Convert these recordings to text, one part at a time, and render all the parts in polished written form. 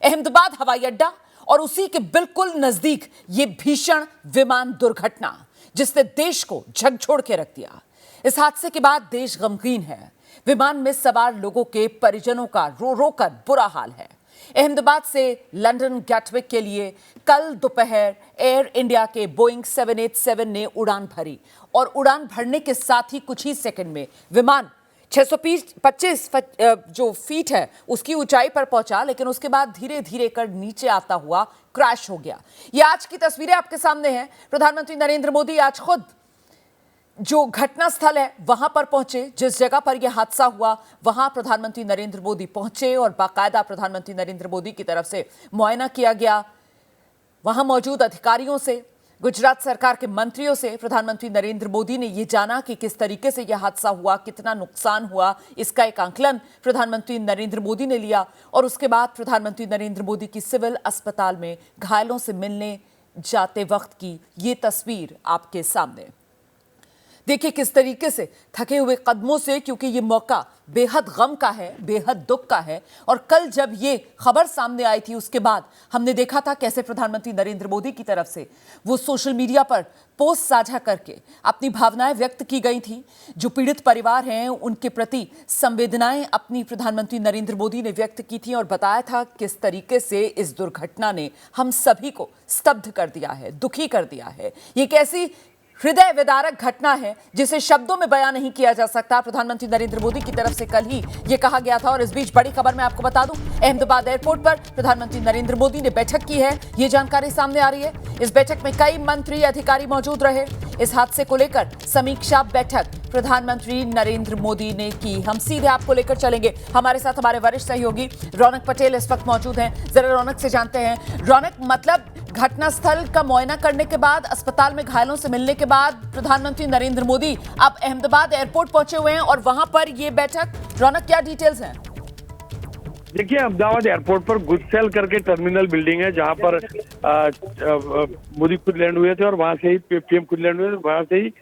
अहमदाबाद हवाई अड्डा और उसी के बिल्कुल नजदीक ये भीषण विमान दुर्घटना जिसने देश को झकझोर के रख दिया। इस हादसे के बाद देश गमगीन है। विमान में सवार लोगों के परिजनों का रो रो कर बुरा हाल है। अहमदाबाद से लंदन गैटविक के लिए कल दोपहर एयर इंडिया के बोइंग 787 ने उड़ान भरी और उड़ान भरने के साथ ही कुछ ही सेकंड में विमान 625 जो फीट है उसकी ऊंचाई पर पहुंचा, लेकिन उसके बाद धीरे धीरे कर नीचे आता हुआ क्रैश हो गया। ये आज की तस्वीरें आपके सामने हैं। प्रधानमंत्री नरेंद्र मोदी आज खुद जो घटना स्थल है वहां पर पहुंचे। जिस जगह पर यह हादसा हुआ वहां प्रधानमंत्री नरेंद्र मोदी पहुंचे और बाकायदा प्रधानमंत्री नरेंद्र मोदी की तरफ से मुआयना किया गया। वहां मौजूद अधिकारियों से, गुजरात सरकार के मंत्रियों से प्रधानमंत्री नरेंद्र मोदी ने यह जाना कि किस तरीके से यह हादसा हुआ, कितना नुकसान हुआ, इसका एक आंकलन प्रधानमंत्री नरेंद्र मोदी ने लिया। और उसके बाद प्रधानमंत्री नरेंद्र मोदी की सिविल अस्पताल में घायलों से मिलने जाते वक्त की ये तस्वीर आपके सामने। देखिए किस तरीके से थके हुए कदमों से, क्योंकि ये मौका बेहद गम का है, बेहद दुख का है। और कल जब ये खबर सामने आई थी उसके बाद हमने देखा था कैसे प्रधानमंत्री नरेंद्र मोदी की तरफ से वो सोशल मीडिया पर पोस्ट साझा करके अपनी भावनाएं व्यक्त की गई थी। जो पीड़ित परिवार हैं उनके प्रति संवेदनाएं अपनी प्रधानमंत्री नरेंद्र मोदी ने व्यक्त की थी और बताया था किस तरीके से इस दुर्घटना ने हम सभी को स्तब्ध कर दिया है, दुखी कर दिया है। ये कैसी हृदय विदारक घटना है जिसे शब्दों में बयां नहीं किया जा सकता। प्रधानमंत्री नरेंद्र मोदी की तरफ से कल ही यह कहा गया था। और इस बीच बड़ी खबर मैं आपको बता दूं, अहमदाबाद एयरपोर्ट पर प्रधानमंत्री नरेंद्र मोदी ने बैठक की है। यह जानकारी सामने आ रही है। इस बैठक में कई मंत्री अधिकारी मौजूद रहे। इस हादसे को लेकर समीक्षा बैठक प्रधानमंत्री नरेंद्र मोदी ने की। हम सीधे आपको लेकर चलेंगे। हमारे साथ हमारे वरिष्ठ सहयोगी रौनक पटेल इस वक्त मौजूद हैं। जरा रौनक से जानते हैं। रौनक, मतलब घटनास्थल का मुआयना करने के बाद, अस्पताल में घायलों से मिलने के बाद प्रधानमंत्री नरेंद्र मोदी अब अहमदाबाद एयरपोर्ट पहुंचे हुए हैं और वहां पर ये बैठक। रौनक, क्या डिटेल्स हैं? देखिए, अहमदाबाद एयरपोर्ट पर गुजसेल करके टर्मिनल बिल्डिंग है जहां पर मोदी खुद लैंड हुए थे और वहां से ही पीएम खुद लैंड हुए थे। वहां से ही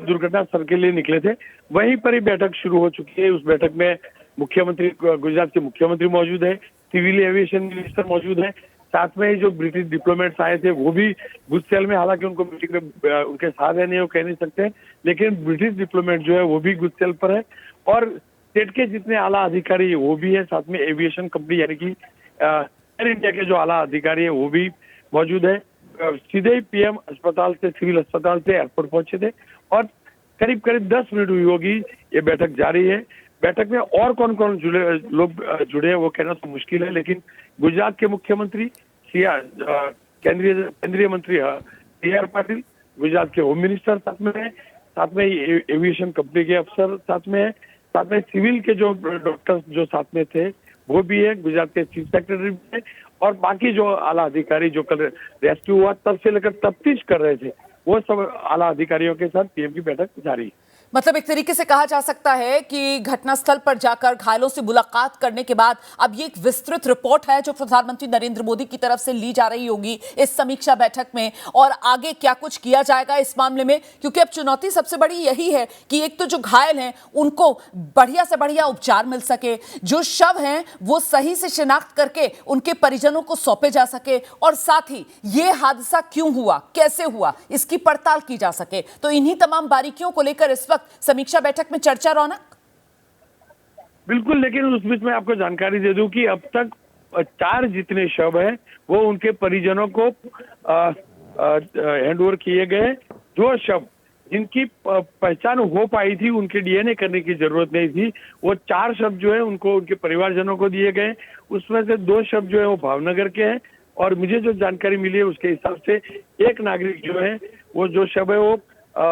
दुर्घटना स्थल के लिए निकले थे। वहीं पर ही बैठक शुरू हो चुकी है। उस बैठक में मुख्यमंत्री, गुजरात के मुख्यमंत्री मौजूद है, सिविल एविएशन मिनिस्टर मौजूद है, साथ में ही जो ब्रिटिश डिप्लोमेट्स आए थे वो भी गुजसेल में, हालांकि उनको मीटिंग में उनके साथ है नहीं, वो कह नहीं सकते, लेकिन ब्रिटिश डिप्लोमेट जो है वो भी गुजसेल पर है। और स्टेट के जितने आला अधिकारी है वो भी है, साथ में एविएशन कंपनी यानी कि एयर इंडिया के जो आला अधिकारी है वो भी मौजूद है। सीधे ही पीएम अस्पताल से, सिविल अस्पताल से एयरपोर्ट पहुंचे थे और करीब करीब 10 मिनट हुई होगी ये बैठक जारी है। बैठक में और कौन कौन लोग जुड़े हैं वो कहना तो मुश्किल है, लेकिन गुजरात के मुख्यमंत्री, केंद्रीय मंत्री CR पाटिल, गुजरात के होम मिनिस्टर साथ में है, साथ में एविएशन कंपनी के अफसर साथ में है, साथ में सिविल के जो डॉक्टर्स जो साथ में थे वो भी है, गुजरात के चीफ सेक्रेटरी भी है और बाकी जो आला अधिकारी जो कल रेस्क्यू हुआ तब से लेकर तफ्तीश कर रहे थे वो सब आला अधिकारियों के साथ पीएम की बैठक जारी है। मतलब एक तरीके से कहा जा सकता है कि घटनास्थल पर जाकर घायलों से मुलाकात करने के बाद अब ये एक विस्तृत रिपोर्ट है जो प्रधानमंत्री नरेंद्र मोदी की तरफ से ली जा रही होगी इस समीक्षा बैठक में। और आगे क्या कुछ किया जाएगा इस मामले में, क्योंकि अब चुनौती सबसे बड़ी यही है कि एक तो जो घायल हैं उनको बढ़िया से बढ़िया उपचार मिल सके, जो शव हैं वो सही से शिनाख्त करके उनके परिजनों को सौंपे जा सके, और साथ ही ये हादसा क्यों हुआ, कैसे हुआ, इसकी पड़ताल की जा सके। तो इन्हीं तमाम बारीकियों को लेकर इस वक्त समीक्षा बैठक में चर्चा। रौनक, बिल्कुल, लेकिन उस बीच में आपको जानकारी दे दूं कि अब तक 4 जितने शव हैं वो उनके परिजनों को हैंडओवर किए गए। जो शव जिनकी पहचान हो पाई थी, उनके डीएनए करने की जरूरत नहीं थी, वो 4 शव जो है उनको उनके परिवारजनों को दिए गए। उसमें से 2 शव जो है वो भावनगर के हैं और मुझे जो जानकारी मिली है उसके हिसाब से एक नागरिक जो है वो जो शव है वो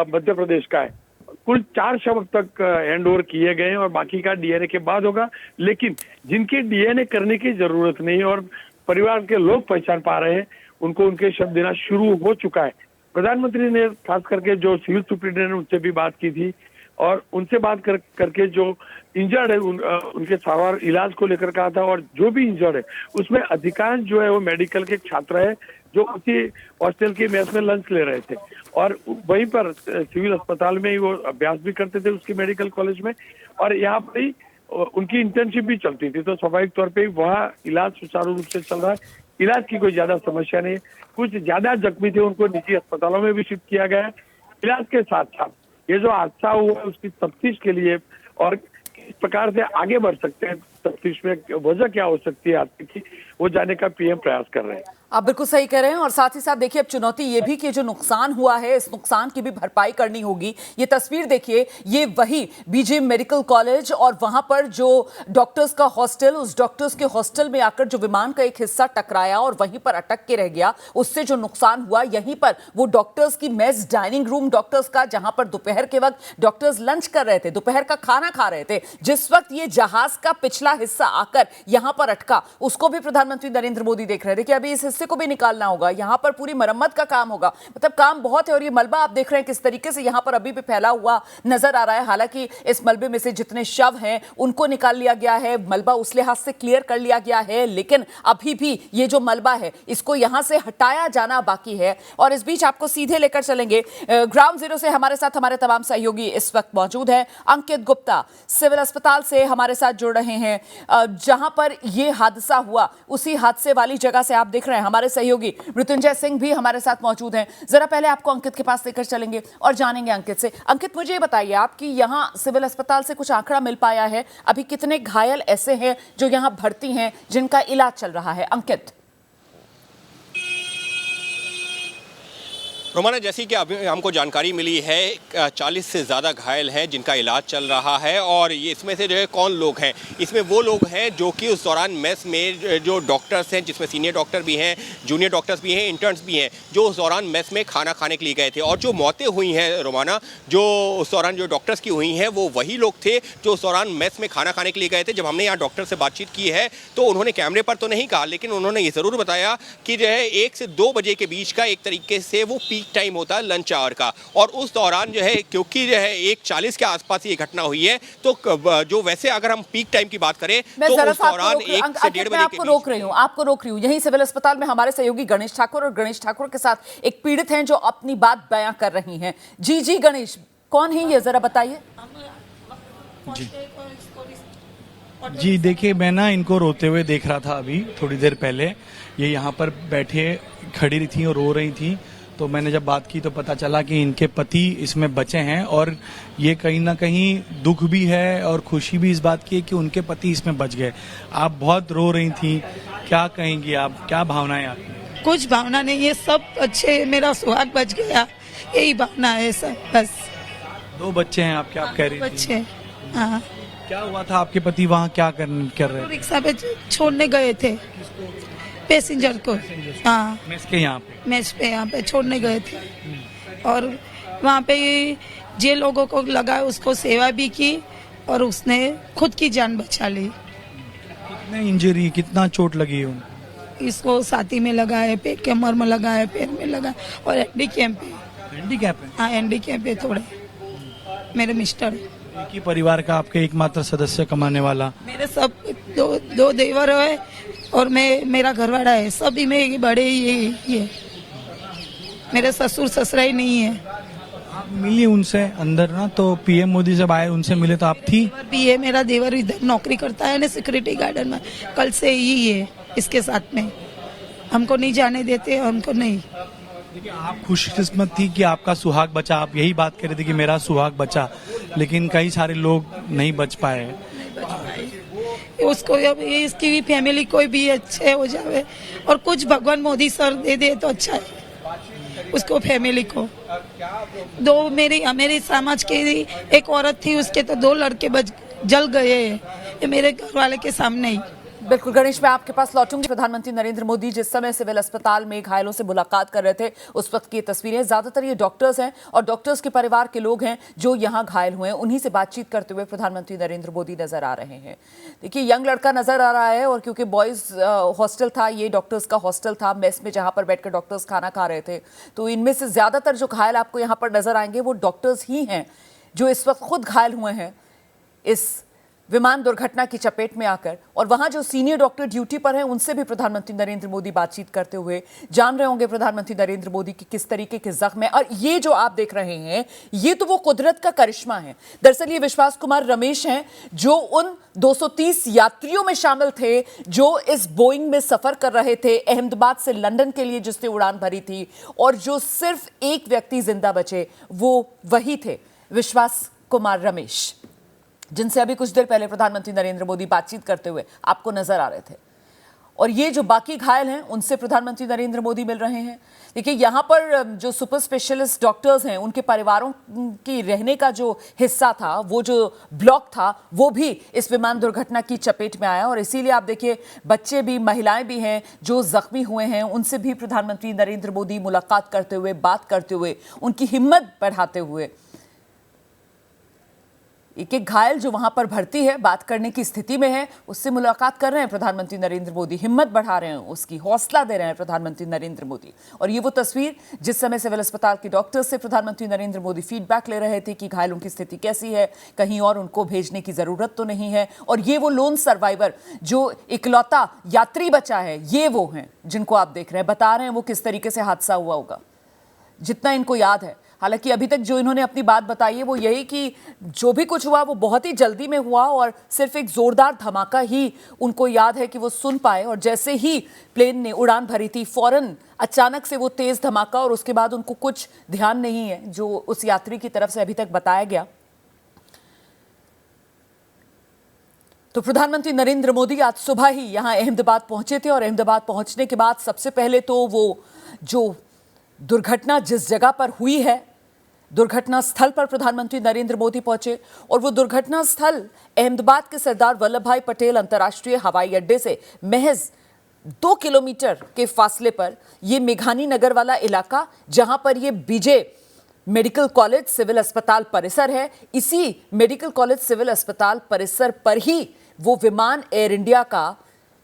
मध्य प्रदेश का है। कुल 4 शव अब तक हैंडओवर किए गए हैं और बाकी का डीएनए के बाद होगा। लेकिन जिनके डीएनए करने की जरूरत नहीं और परिवार के लोग पहचान पा रहे हैं उनको उनके शव देना शुरू हो चुका है। प्रधानमंत्री ने खास करके जो सिविल सुप्रिंटेंडेंट उनसे भी बात की थी और उनसे बात करके जो इंजर्ड है उनके सारवार इलाज को लेकर कहा था। और जो भी इंजर्ड है उसमें अधिकांश जो है वो मेडिकल के छात्र है जो उसी हॉस्टल की मेस में लंच ले रहे थे और वहीं पर सिविल अस्पताल में ही वो अभ्यास भी करते थे उसके मेडिकल कॉलेज में। और यहाँ पर ही उनकी इंटर्नशिप भी चलती थी, तो स्वाभाविक तौर पे वहाँ इलाज सुचारू रूप से चल रहा है, इलाज की कोई ज्यादा समस्या नहीं है। कुछ ज्यादा जख्मी थे उनको निजी अस्पतालों में भी शिफ्ट किया गया है। इलाज के साथ साथ ये जो हादसा हुआ है उसकी तफ्तीश के लिए और किस प्रकार से आगे बढ़ सकते हैं, तफ्तीश में वजह क्या हो सकती है हादसे की, वो जानने का पीएम प्रयास कर रहे हैं। आप बिल्कुल सही कह रहे हैं और साथ ही साथ देखिए अब चुनौती ये भी कि जो नुकसान हुआ है इस नुकसान की भी भरपाई करनी होगी। ये तस्वीर देखिए, ये वही बीजे मेडिकल कॉलेज और वहां पर जो डॉक्टर्स का हॉस्टल, उस डॉक्टर्स के हॉस्टल में आकर जो विमान का एक हिस्सा टकराया और वहीं पर अटक के रह गया, उससे जो नुकसान हुआ, यहीं पर वो डॉक्टर्स की मेस, डाइनिंग रूम डॉक्टर्स का, जहां पर दोपहर के वक्त डॉक्टर्स लंच कर रहे थे, दोपहर का खाना खा रहे थे, जिस वक्त ये जहाज का पिछला हिस्सा आकर यहां पर अटका, उसको भी प्रधानमंत्री नरेंद्र मोदी देख रहे थे कि अभी इस को भी निकालना होगा, यहां पर पूरी मरम्मत का काम होगा। मतलब काम बहुत है और ये मलबा आप देख रहे हैं किस तरीके से यहां पर अभी भी फैला हुआ नजर आ रहा है। हालांकि इस मलबे में से जितने शव हैं उनको निकाल लिया गया है, मलबा उस लिहाज से क्लियर कर लिया गया है, लेकिन अभी भी ये जो मलबा है इसको यहां से हटाया जाना बाकी है। और इस बीच आपको सीधे लेकर चलेंगे ग्राउंड जीरो से, हमारे साथ हमारे तमाम सहयोगी इस वक्त मौजूद हैं। अंकित गुप्ता सिविल अस्पताल से हमारे साथ जुड़ रहे हैं, जहां पर यह हादसा हुआ उसी हादसे वाली जगह से आप देख रहे हैं। हमारे सहयोगी मृत्युंजय सिंह भी हमारे साथ मौजूद हैं। जरा पहले आपको अंकित के पास लेकर चलेंगे और जानेंगे अंकित से। अंकित, मुझे ये बताइए आप कि यहां सिविल अस्पताल से कुछ आंकड़ा मिल पाया है, अभी कितने घायल ऐसे हैं जो यहां भर्ती हैं, जिनका इलाज चल रहा है? अंकित। रोमाना, जैसी कि अभी हमको जानकारी मिली है 40 से ज़्यादा घायल हैं जिनका इलाज चल रहा है। और ये इसमें से जो है कौन लोग हैं, इसमें वो लोग हैं जो कि उस दौरान मेस में जो डॉक्टर्स हैं, जिसमें सीनियर डॉक्टर भी हैं, जूनियर डॉक्टर्स भी हैं, इंटर्न्स भी हैं, जो उस दौरान मेस में खाना खाने के लिए गए थे। और जो मौतें हुई हैं रोमाना, जो उस दौरान जो डॉक्टर्स की हुई हैं, वो वही लोग थे जो उस दौरान मेस में खाना खाने के लिए गए थे। जब हमने यहाँ डॉक्टर से बातचीत की है तो उन्होंने कैमरे पर तो नहीं कहा, लेकिन उन्होंने ये ज़रूर बताया कि जो है 1 से 2 बजे के बीच का एक तरीके से वो पीक टाइम होता है लंच आवर का। और उस दौरान जो है, क्योंकि जो है 1:40 के आसपास ये घटना हुई है, तो जो वैसे अगर हम पीक टाइम की बात करें तो उस दौरान 1 से 1:30 बजे आपको रोक रही हूँ। यही सिविल अस्पताल में हमारे सहयोगी गणेश ठाकुर, और गणेश ठाकुर के साथ एक पीड़ित हैं जो अपनी बात बयां कर रही हैं। जी गणेश, कौन है ये, जरा बताइए। जी देखिए, मैं ना इनको रोते हुए देख रहा था अभी थोड़ी देर पहले। ये यहाँ पर बैठे खड़ी थी और रो रही थी, तो मैंने जब बात की तो पता चला कि इनके पति इसमें बचे हैं। और ये कहीं ना कहीं दुख भी है और खुशी भी इस बात की है कि उनके पति इसमें बच गए। आप बहुत रो रही थी, क्या कहेंगी आप, क्या भावनाएं आपकी? कुछ भावना नहीं है, सब अच्छे, मेरा सुहाग बच गया, यही भावना है सब, बस। 2 बच्चे हैं आपके, आप कह रही थी। बच्चे, हाँ। क्या हुआ था, आपके पति वहाँ क्या कर रहे थे? रिक्शा पे छोड़ने गए थे पैसेंजर को, हाँ, मेस के यहाँ पे, मेस पे यहाँ पे छोड़ने गए थे। और वहाँ पे जे लोगों को लगा उसको सेवा भी की और उसने खुद की जान बचा ली। कितने इंजरी, कितना चोट लगी है उनको? इसको छाती में लगा है, पेट कमर में लगा है, पैर में लगा है और हैंडीकैप है। हैंडीकैप है? हाँ, हैंडीकैप है थोड़े। मेरे मिस्टर, एक ही परिवार का आपके एकमात्र सदस्य कमाने वाला? मेरे सब दो देवर है और मेरा घरवाड़ा है, सभी में बड़े ये मेरे ससुर ससुरा ही नहीं है। आप मिली उनसे अंदर ना, तो पीएम मोदी जब आए उनसे मिले तो आप थी? भी है, मेरा देवर इधर नौकरी करता है ना सिक्योरिटी गार्डन में, कल से ही है इसके साथ में। हमको नहीं जाने देते, हमको नहीं। देखिए, आप खुशकिस्मत थी कि आपका सुहाग बचा, आप यही बात कर रहे थे कि मेरा सुहाग बचा, लेकिन कई सारे लोग नहीं बच पाए। उसको इसकी भी फैमिली कोई भी अच्छे हो जावे और कुछ भगवान मोदी सर दे दे तो अच्छा है उसको, फैमिली को। 2 मेरी समाज की एक औरत थी, उसके तो 2 लड़के जल गए ये मेरे घर वाले के सामने ही। बिल्कुल गणेश, मैं आपके पास लौटूंगी। प्रधानमंत्री नरेंद्र मोदी जिस समय सिविल अस्पताल में घायलों से मुलाकात कर रहे थे, उस वक्त की तस्वीरें। ज्यादातर ये डॉक्टर्स हैं और डॉक्टर्स के परिवार के लोग हैं जो यहां घायल हुए हैं, उन्हीं से बातचीत करते हुए प्रधानमंत्री नरेंद्र मोदी नजर आ रहे हैं। देखिए, यंग लड़का नजर आ रहा है और क्योंकि बॉयज हॉस्टल था, ये डॉक्टर्स का हॉस्टल था, मेस में जहां पर बैठकर डॉक्टर्स खाना खा रहे थे, तो इनमें से ज्यादातर जो घायल आपको यहाँ पर नजर आएंगे वो डॉक्टर्स ही हैं जो इस वक्त खुद घायल हुए हैं इस विमान दुर्घटना की चपेट में आकर, और वहां जो सीनियर डॉक्टर ड्यूटी पर हैं उनसे भी प्रधानमंत्री नरेंद्र मोदी बातचीत करते हुए जान रहे होंगे प्रधानमंत्री नरेंद्र मोदी की किस तरीके के जख्म है। और ये जो आप देख रहे हैं ये तो वो कुदरत का करिश्मा है। दरअसल ये विश्वास कुमार रमेश हैं जो उन 230 यात्रियों में शामिल थे जो इस बोइंग में सफर कर रहे थे अहमदाबाद से लंदन के लिए, जिसने उड़ान भरी थी, और जो सिर्फ एक व्यक्ति जिंदा बचे वो वही थे विश्वास कुमार रमेश, जिनसे अभी कुछ देर पहले प्रधानमंत्री नरेंद्र मोदी बातचीत करते हुए आपको नजर आ रहे थे। और ये जो बाकी घायल हैं उनसे प्रधानमंत्री नरेंद्र मोदी मिल रहे हैं। देखिए यहाँ पर जो सुपर स्पेशलिस्ट डॉक्टर्स हैं उनके परिवारों की रहने का जो हिस्सा था, वो जो ब्लॉक था, वो भी इस विमान दुर्घटना की चपेट में आया। और इसीलिए आप देखिए बच्चे भी, महिलाएं भी हैं जो जख्मी हुए हैं, उनसे भी प्रधानमंत्री नरेंद्र मोदी मुलाकात करते हुए, बात करते हुए, उनकी हिम्मत बढ़ाते हुए, एक एक घायल जो वहां पर भर्ती है, बात करने की स्थिति में है, उससे मुलाकात कर रहे हैं प्रधानमंत्री नरेंद्र मोदी, हिम्मत बढ़ा रहे हैं उसकी, हौसला दे रहे हैं प्रधानमंत्री नरेंद्र मोदी। और ये वो तस्वीर जिस समय सिविल अस्पताल के डॉक्टर्स से प्रधानमंत्री नरेंद्र मोदी फीडबैक ले रहे थे कि घायलों की स्थिति कैसी है, कहीं और उनको भेजने की जरूरत तो नहीं है। और ये वो लोन सर्वाइवर जो इकलौता यात्री बचा है, ये वो हैं जिनको आप देख रहे हैं, बता रहे हैं वो किस तरीके से हादसा हुआ होगा, जितना इनको याद है। हालांकि अभी तक जो इन्होंने अपनी बात बताई है वो यही कि जो भी कुछ हुआ वो बहुत ही जल्दी में हुआ और सिर्फ एक जोरदार धमाका ही उनको याद है कि वो सुन पाए। और जैसे ही प्लेन ने उड़ान भरी थी फौरन अचानक से वो तेज धमाका, और उसके बाद उनको कुछ ध्यान नहीं है जो उस यात्री की तरफ से अभी तक बताया गया। तो प्रधानमंत्री नरेंद्र मोदी आज सुबह ही यहां अहमदाबाद पहुंचे थे, और अहमदाबाद पहुंचने के बाद सबसे पहले तो वो जो दुर्घटना जिस जगह पर हुई है, दुर्घटना स्थल पर प्रधानमंत्री नरेंद्र मोदी पहुंचे। और वो दुर्घटना स्थल अहमदाबाद के सरदार वल्लभ भाई पटेल अंतर्राष्ट्रीय हवाई अड्डे से महज 2 किलोमीटर के फासले पर ये मेघानी नगर वाला इलाका, जहां पर ये बीजे मेडिकल कॉलेज सिविल अस्पताल परिसर है, इसी मेडिकल कॉलेज सिविल अस्पताल परिसर पर ही वो विमान एयर इंडिया का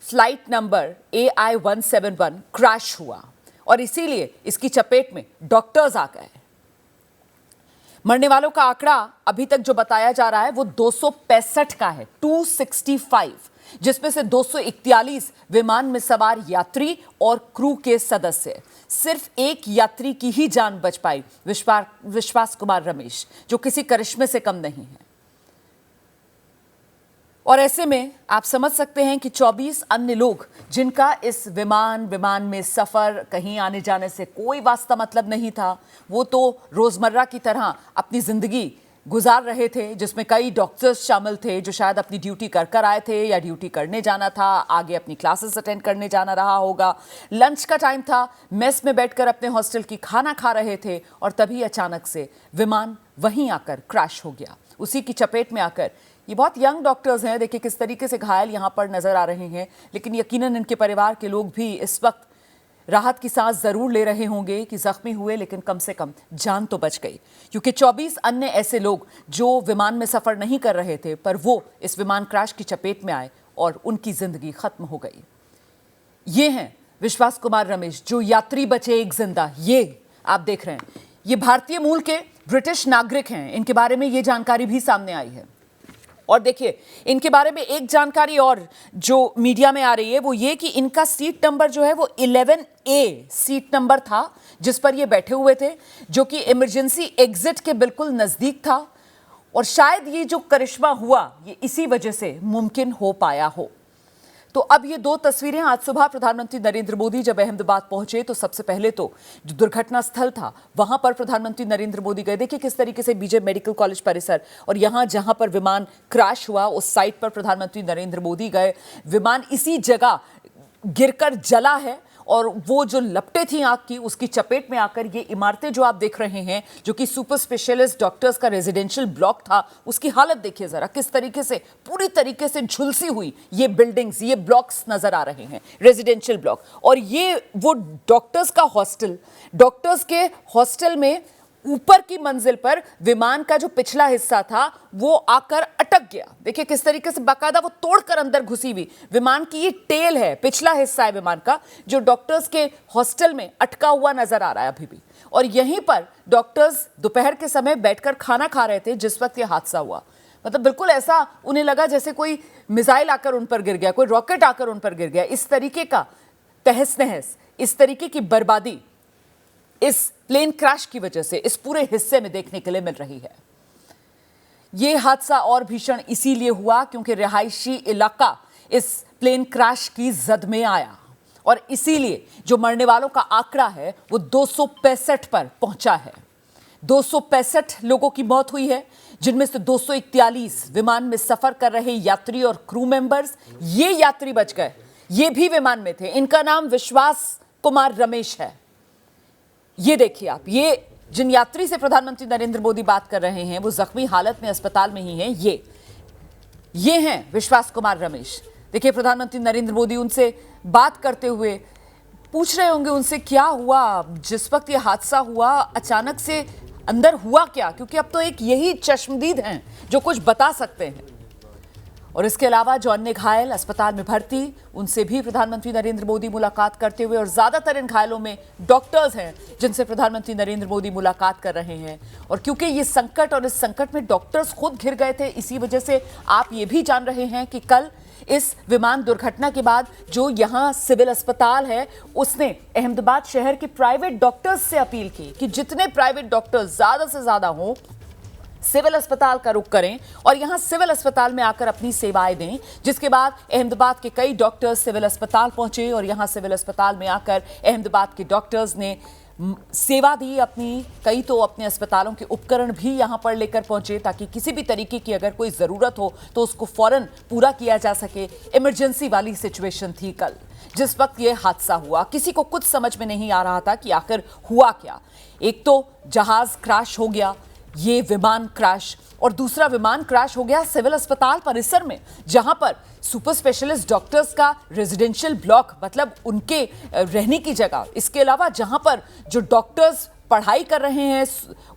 फ्लाइट नंबर AI-171 क्रैश हुआ, और इसीलिए इसकी चपेट में डॉक्टर्स आ गए। मरने वालों का आंकड़ा अभी तक जो बताया जा रहा है वो 265 का है, 265, जिसमें से 241 विमान में सवार यात्री और क्रू के सदस्य। सिर्फ एक यात्री की ही जान बच पाई, विश्वास कुमार रमेश, जो किसी करिश्मे से कम नहीं है। और ऐसे में आप समझ सकते हैं कि 24 अन्य लोग जिनका इस विमान में सफर, कहीं आने जाने से कोई वास्ता मतलब नहीं था, वो तो रोजमर्रा की तरह अपनी जिंदगी गुजार रहे थे, जिसमें कई डॉक्टर्स शामिल थे जो शायद अपनी ड्यूटी कर आए थे या ड्यूटी करने जाना था, आगे अपनी क्लासेस अटेंड करने जाना रहा होगा, लंच का टाइम था, मेस में बैठकर अपने हॉस्टल की खाना खा रहे थे, और तभी अचानक से विमान वहीं आकर क्रैश हो गया। उसी की चपेट में आकर ये बहुत यंग डॉक्टर्स हैं, देखिए किस तरीके से घायल यहाँ पर नजर आ रहे हैं, लेकिन यकीनन इनके परिवार के लोग भी इस वक्त राहत की सांस जरूर ले रहे होंगे कि जख्मी हुए लेकिन कम से कम जान तो बच गई। क्योंकि 24 अन्य ऐसे लोग जो विमान में सफर नहीं कर रहे थे, पर वो इस विमान क्रैश की चपेट में आए और उनकी जिंदगी खत्म हो गई। ये हैं विश्वास कुमार रमेश, जो यात्री बचे एक जिंदा। ये आप देख रहे हैं, ये भारतीय मूल के ब्रिटिश नागरिक हैं। इनके बारे में ये जानकारी भी सामने आई है। और देखिए इनके बारे में एक जानकारी और जो मीडिया में आ रही है वो ये कि इनका सीट नंबर जो है वो 11A सीट नंबर था, जिस पर ये बैठे हुए थे, जो कि इमरजेंसी एग्जिट के बिल्कुल नजदीक था। और शायद ये जो करिश्मा हुआ ये इसी वजह से मुमकिन हो पाया हो। तो अब ये 2 तस्वीरें, आज सुबह प्रधानमंत्री नरेंद्र मोदी जब अहमदाबाद पहुंचे तो सबसे पहले तो जो दुर्घटना स्थल था वहां पर प्रधानमंत्री नरेंद्र मोदी गए। देखिए किस तरीके से बीजे मेडिकल कॉलेज परिसर, और यहां जहां पर विमान क्रैश हुआ उस साइट पर प्रधानमंत्री नरेंद्र मोदी गए। विमान इसी जगह गिरकर जला है, और वो जो लपटें थी आग की, उसकी चपेट में आकर ये इमारतें जो आप देख रहे हैं, जो कि सुपर स्पेशलिस्ट डॉक्टर्स का रेजिडेंशियल ब्लॉक था, उसकी हालत देखिए जरा, किस तरीके से पूरी तरीके से झुलसी हुई ये बिल्डिंग्स, ये ब्लॉक्स नजर आ रहे हैं, रेजिडेंशियल ब्लॉक। और ये वो डॉक्टर्स का हॉस्टल, डॉक्टर्स के हॉस्टल में ऊपर की मंजिल पर विमान का जो पिछला हिस्सा था वो आकर अटक गया। देखिए किस तरीके से बाकायदा वो तोड़कर अंदर घुसी हुई विमान की ये टेल है, पिछला हिस्सा है विमान का, जो डॉक्टर्स के हॉस्टल में अटका हुआ नजर आ रहा है अभी भी। और यहीं पर डॉक्टर्स दोपहर के समय बैठकर खाना खा रहे थे जिस वक्त ये हादसा हुआ। मतलब बिल्कुल ऐसा उन्हें लगा जैसे कोई मिसाइल आकर उन पर गिर गया, कोई रॉकेट आकर उन पर गिर गया। इस तरीके का तहस नहस, इस तरीके की बर्बादी इस प्लेन क्रैश की वजह से इस पूरे हिस्से में देखने के लिए मिल रही है। यह हादसा और भीषण इसीलिए हुआ क्योंकि रिहायशी इलाका इस प्लेन क्रैश की जद में आया और इसीलिए जो मरने वालों का आंकड़ा है वो 265 पर पहुंचा है। 265 लोगों की मौत हुई है, जिनमें से 241 विमान में सफर कर रहे यात्री और क्रू मेंबर्स। ये यात्री बच गए, ये भी विमान में थे। इनका नाम विश्वास कुमार रमेश है। ये देखिए आप, ये जिन यात्री से प्रधानमंत्री नरेंद्र मोदी बात कर रहे हैं वो जख्मी हालत में अस्पताल में ही हैं। ये हैं विश्वास कुमार रमेश। देखिए प्रधानमंत्री नरेंद्र मोदी उनसे बात करते हुए पूछ रहे होंगे उनसे क्या हुआ जिस वक्त ये हादसा हुआ, अचानक से अंदर हुआ क्या, क्योंकि अब तो एक यही चश्मदीद हैं जो कुछ बता सकते हैं। और इसके अलावा जो अन्य घायल अस्पताल में भर्ती, उनसे भी प्रधानमंत्री नरेंद्र मोदी मुलाकात करते हुए, और ज्यादातर इन घायलों में डॉक्टर्स हैं जिनसे प्रधानमंत्री नरेंद्र मोदी मुलाकात कर रहे हैं। और क्योंकि ये संकट और इस संकट में डॉक्टर्स खुद घिर गए थे, इसी वजह से आप ये भी जान रहे हैं कि कल इस विमान दुर्घटना के बाद जो यहां सिविल अस्पताल है उसने अहमदाबाद शहर के प्राइवेट डॉक्टर्स से अपील की कि जितने प्राइवेट डॉक्टर्स ज्यादा से ज्यादा हों सिविल अस्पताल का रुख करें और यहां सिविल अस्पताल में आकर अपनी सेवाएं दें। जिसके बाद अहमदाबाद के कई डॉक्टर्स सिविल अस्पताल पहुंचे और यहां सिविल अस्पताल में आकर अहमदाबाद के डॉक्टर्स ने सेवा दी अपनी। कई तो अपने अस्पतालों के उपकरण भी यहां पर लेकर पहुंचे ताकि किसी भी तरीके की अगर कोई जरूरत हो तो उसको फौरन पूरा किया जा सके। इमरजेंसी वाली सिचुएशन थी कल जिस वक्त यह हादसा हुआ। किसी को कुछ समझ में नहीं आ रहा था कि आखिर हुआ क्या। एक तो जहाज क्रैश हो गया, ये विमान क्रैश, और दूसरा विमान क्रैश हो गया सिविल अस्पताल परिसर में जहां पर सुपर स्पेशलिस्ट डॉक्टर्स का रेजिडेंशियल ब्लॉक, मतलब उनके रहने की जगह, इसके अलावा जहां पर जो डॉक्टर्स पढ़ाई कर रहे हैं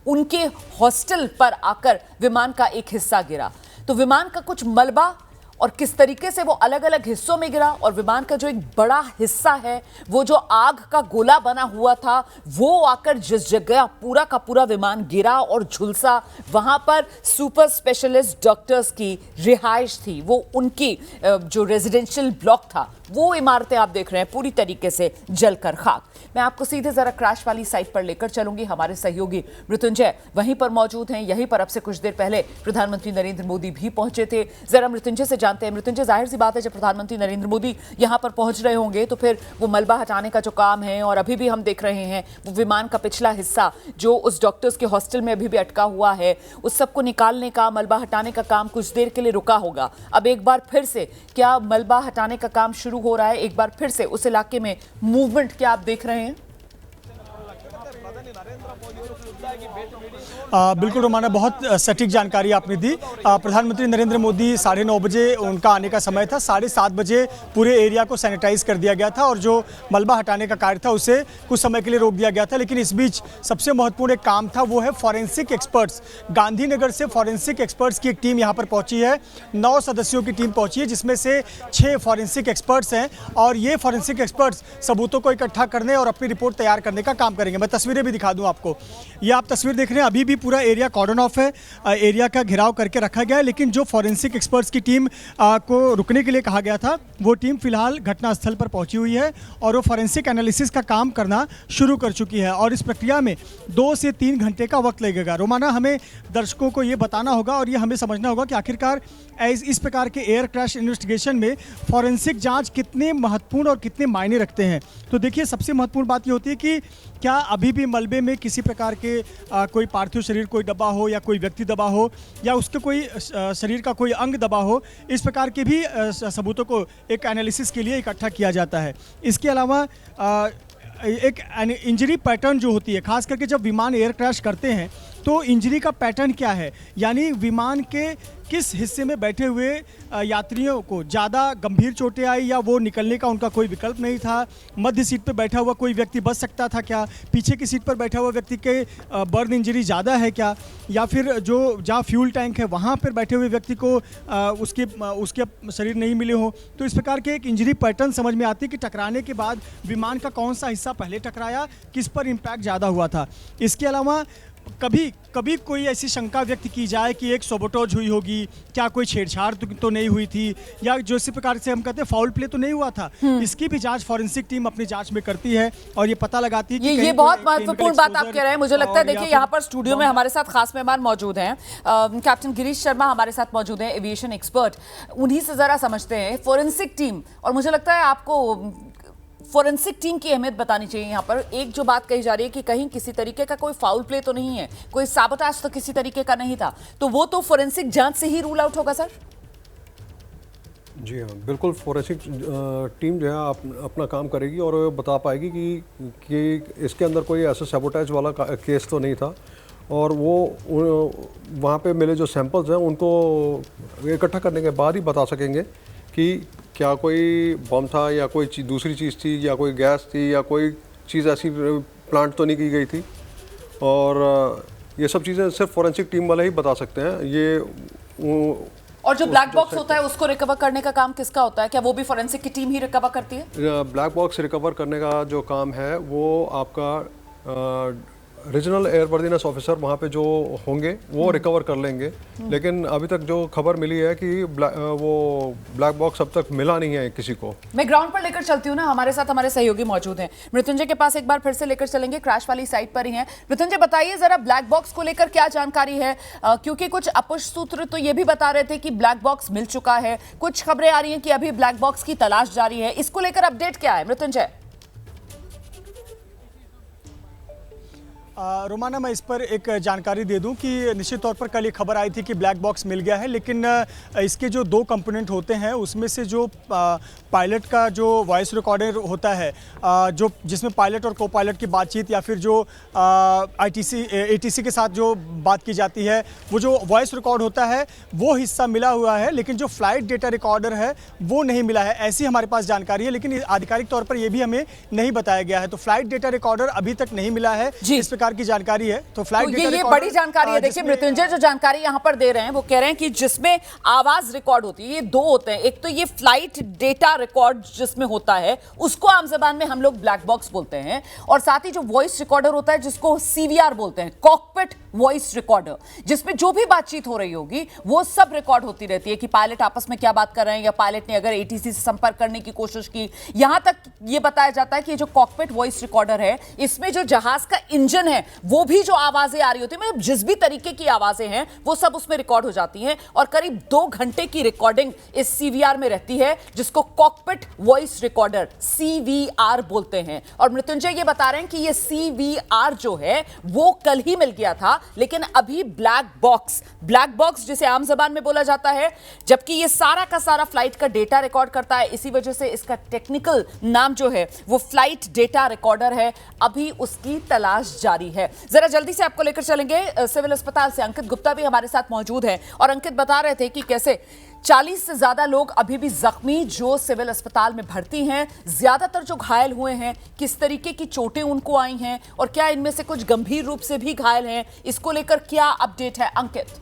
उनके हॉस्टल पर आकर विमान का एक हिस्सा गिरा। तो विमान का कुछ मलबा और किस तरीके से वो अलग अलग हिस्सों में गिरा, और विमान का जो एक बड़ा हिस्सा है वो जो आग का गोला बना हुआ था वो आकर जिस जगह पूरा का पूरा विमान गिरा और झुलसा, वहां पर सुपर स्पेशलिस्ट डॉक्टर्स की रिहाइश थी। वो उनकी जो रेजिडेंशियल ब्लॉक था, वो इमारतें आप देख रहे हैं पूरी तरीके से जलकर खाक। मैं आपको सीधे जरा क्रैश वाली साइट पर लेकर चलूंगी। हमारे सहयोगी मृत्युंजय वहीं पर मौजूद हैं। यहीं पर अब से कुछ देर पहले प्रधानमंत्री नरेंद्र मोदी भी पहुंचे थे। जरा मृत्युंजय से जानते हैं। मृत्युंजय, जाहिर सी बात है जब प्रधानमंत्री नरेंद्र मोदी यहां पर पहुंच रहे होंगे तो फिर वो मलबा हटाने का जो काम है, और अभी भी हम देख रहे हैं वो विमान का पिछला हिस्सा जो उस डॉक्टर्स के हॉस्टल में अभी भी अटका हुआ है, उस सबको निकालने का, मलबा हटाने का काम कुछ देर के लिए रुका होगा। अब एक बार फिर से क्या मलबा हटाने का काम शुरू हो रहा है? एक बार फिर से उस इलाके में मूवमेंट क्या आप देख रहे हैं? बिल्कुल रोमाना, बहुत सटीक जानकारी आपने दी। प्रधानमंत्री नरेंद्र मोदी 9:30 बजे उनका आने का समय था। 7:30 बजे पूरे एरिया को सैनिटाइज कर दिया गया था और जो मलबा हटाने का कार्य था उसे कुछ समय के लिए रोक दिया गया था। लेकिन इस बीच सबसे महत्वपूर्ण एक काम था, वो है फॉरेंसिक एक्सपर्ट्स। गांधीनगर से फॉरेंसिक एक्सपर्ट्स की एक टीम यहाँ पर पहुँची है। 9 सदस्यों की टीम पहुँची है जिसमें से 6 फॉरेंसिक एक्सपर्ट्स हैं और ये फॉरेंसिक एक्सपर्ट्स सबूतों को इकट्ठा करने और अपनी रिपोर्ट तैयार करने का काम करेंगे। मैं तस्वीरें भी दिखा दूँ आपको। ये आप तस्वीर देख रहे हैं, अभी भी पूरा एरिया कॉर्डन ऑफ है, एरिया का घेराव करके रखा गया है। लेकिन जो फॉरेंसिक एक्सपर्ट्स की टीम को रुकने के लिए कहा गया था, वो टीम फिलहाल घटनास्थल पर पहुंची हुई है और वो फॉरेंसिक एनालिसिस का काम करना शुरू कर चुकी है और इस प्रक्रिया में 2 से 3 घंटे का वक्त लगेगा। रोमाना, हमें दर्शकों को ये बताना होगा और ये हमें समझना होगा कि आखिरकार इस प्रकार के एयर क्रैश इन्वेस्टिगेशन में फॉरेंसिक जांच कितने महत्वपूर्ण और कितने मायने रखते हैं। तो देखिए, सबसे महत्वपूर्ण बात ये होती है कि क्या अभी भी मलबे में किसी प्रकार के कोई पार्थिव शरीर कोई दबा हो या कोई व्यक्ति दबा हो या उसके कोई शरीर का कोई अंग दबा हो, इस प्रकार के भी सबूतों को एक एनालिसिस के लिए इकट्ठा किया जाता है। इसके अलावा एक इंजरी पैटर्न जो होती है, खास करके जब विमान एयर क्रैश करते हैं तो इंजरी का पैटर्न क्या है, यानी विमान के किस हिस्से में बैठे हुए यात्रियों को ज़्यादा गंभीर चोटें आई या वो निकलने का उनका कोई विकल्प नहीं था। मध्य सीट पर बैठा हुआ कोई व्यक्ति बच सकता था क्या, पीछे की सीट पर बैठा हुआ व्यक्ति के बर्न इंजरी ज़्यादा है क्या, या फिर जो जहाँ फ्यूल टैंक है वहाँ पर बैठे हुए व्यक्ति को उसके शरीर नहीं मिले हों। तो इस प्रकार के एक इंजरी पैटर्न समझ में आती है कि टकराने के बाद विमान का कौन सा हिस्सा पहले टकराया, किस पर इम्पैक्ट ज़्यादा हुआ था। इसके अलावा कभी कोई ऐसी शंका व्यक्त की जाए कि एक सबोटोज हुई होगी, क्या कोई छेड़छाड़ तो नहीं हुई थी, या जो इसी प्रकार से हम कहते हैं फाउल प्ले तो नहीं हुआ था? इसकी भी जांच फॉरेंसिक टीम अपनी जांच में करती है और ये पता लगाती है कि ये बहुत महत्वपूर्ण बात आप कह रहे हैं। मुझे लगता है देखिए यहाँ पर स्टूडियो में हमारे साथ खास मेहमान मौजूद हैं, कैप्टन गिरीश शर्मा हमारे साथ मौजूद हैं, एविएशन एक्सपर्ट। उन्हीं से जरा समझते हैं फोरेंसिक टीम, और मुझे लगता है आपको फोरेंसिक टीम की अहमियत बतानी चाहिए। यहाँ पर एक जो बात कही जा रही है कि कहीं किसी तरीके का कोई फाउल प्ले तो नहीं है, कोई साबोटाज तो किसी तरीके का नहीं था, तो वो तो फोरेंसिक जांच से ही रूल आउट होगा सर? जी हाँ, बिल्कुल। फोरेंसिक टीम जो है अपना काम करेगी और बता पाएगी कि इसके अंदर कोई ऐसा सैबोटेज वाला केस तो नहीं था, और वो वहाँ पे मिले जो सैंपल्स हैं उनको इकट्ठा करने के बाद ही बता सकेंगे कि क्या कोई बम था या कोई दूसरी चीज़ थी या कोई गैस थी या कोई चीज़ ऐसी प्लांट तो नहीं की गई थी। और ये सब चीज़ें सिर्फ फोरेंसिक टीम वाले ही बता सकते हैं। ये और जो ब्लैक बॉक्स होता है उसको रिकवर करने का काम किसका होता है? क्या वो भी फोरेंसिक की टीम ही रिकवर करती है? ब्लैक बॉक्स रिकवर करने का जो काम है वो आपका रीजनल एयरवर्दीनेस ऑफिसर वहाँ पे जो होंगे वो रिकवर कर लेंगे। लेकिन अभी तक जो खबर मिली है कि वो ब्लैक बॉक्स अब तक मिला नहीं है किसी को। मैं ग्राउंड पर लेकर चलती हूँ ना, हमारे साथ हमारे सहयोगी मौजूद हैं। मृत्युंजय के पास एक बार फिर से लेकर चलेंगे, क्रैश वाली साइट पर ही हैं। मृत्युंजय बताइए जरा ब्लैक बॉक्स को लेकर क्या जानकारी है, क्योंकि कुछ अपपुष्ट सूत्र तो ये भी बता रहे थे कि ब्लैक बॉक्स मिल चुका है, कुछ खबरें आ रही हैं कि अभी ब्लैक बॉक्स की तलाश जारी है। इसको लेकर अपडेट क्या है मृत्युंजय? रोमाना, मैं इस पर एक जानकारी दे दूं कि निश्चित तौर पर कल ये खबर आई थी कि ब्लैक बॉक्स मिल गया है, लेकिन इसके जो 2 कंपोनेंट होते हैं उसमें से जो पायलट का जो वॉइस रिकॉर्डर होता है, जो जिसमें पायलट और को पायलट की बातचीत या फिर जो ATC के साथ जो बात की जाती है, वो जो वॉइस रिकॉर्ड होता है वो हिस्सा मिला हुआ है, लेकिन जो फ्लाइट डेटा रिकॉर्डर है वो नहीं मिला है, ऐसी हमारे पास जानकारी है। लेकिन आधिकारिक तौर पर यह भी हमें नहीं बताया गया है। तो फ्लाइट डेटा रिकॉर्डर अभी तक नहीं मिला है, इस प्रकार की जानकारी है। तो फ्लाइट डेटा ये बड़ी जानकारी है। देखिए मृत्युंजय जो जानकारी यहां पर दे रहे हैं वो कह रहे हैं कि जिसमें आवाज रिकॉर्ड होती है, ये 2 होते हैं। एक तो ये फ्लाइट डेटा रिकॉर्ड जिसमें होता है उसको आम जबान में हम लोग ब्लैक बॉक्स बोलते हैं, और साथ ही जो वॉइस रिकॉर्डर होता है जिसको CVR बोलते हैं, कॉकपिट वॉइस रिकॉर्डर, जिसमें जो भी बातचीत हो रही होगी वो सब रिकॉर्ड होती रहती है कि पायलट आपस में क्या बात कर रहे हैं, या पायलट ने अगर ATC से संपर्क करने की कोशिश की। यहां तक ये बताया जाता है कि जो कॉकपिट वॉइस रिकॉर्डर है इसमें जो जहाज का इंजन है वो भी जो आवाजें आ रही होती है, मतलब जिस भी तरीके की आवाजें हैं वो सब उसमें रिकॉर्ड हो जाती हैं, और करीब 2 घंटे की रिकॉर्डिंग इस CVR में रहती है, जिसको कॉकपिट वॉइस रिकॉर्डर CVR बोलते हैं। और मृत्युंजय ये बता रहे हैं कि ये CVR जो है वो कल ही मिल गया था, लेकिन अभी ब्लैक बॉक्स जिसे आम जबान में बोला जाता है, जबकि ये सारा का सारा फ्लाइट का डेटा रिकॉर्ड करता है, इसी वजह से इसका टेक्निकल नाम जो है वो फ्लाइट डेटा रिकॉर्डर है। अभी उसकी तलाश जारी है। जरा जल्दी से आपको लेकर चलेंगे सिविल अस्पताल से, अंकित गुप्ता भी हमारे साथ मौजूद है। और अंकित बता रहे थे कि कैसे 40 से ज्यादा लोग अभी भी जख्मी जो सिविल अस्पताल में भर्ती हैं, ज्यादातर जो घायल हुए हैं किस तरीके की चोटें उनको आई हैं, और क्या इनमें से कुछ गंभीर रूप से भी घायल हैं, इसको लेकर क्या अपडेट है अंकित?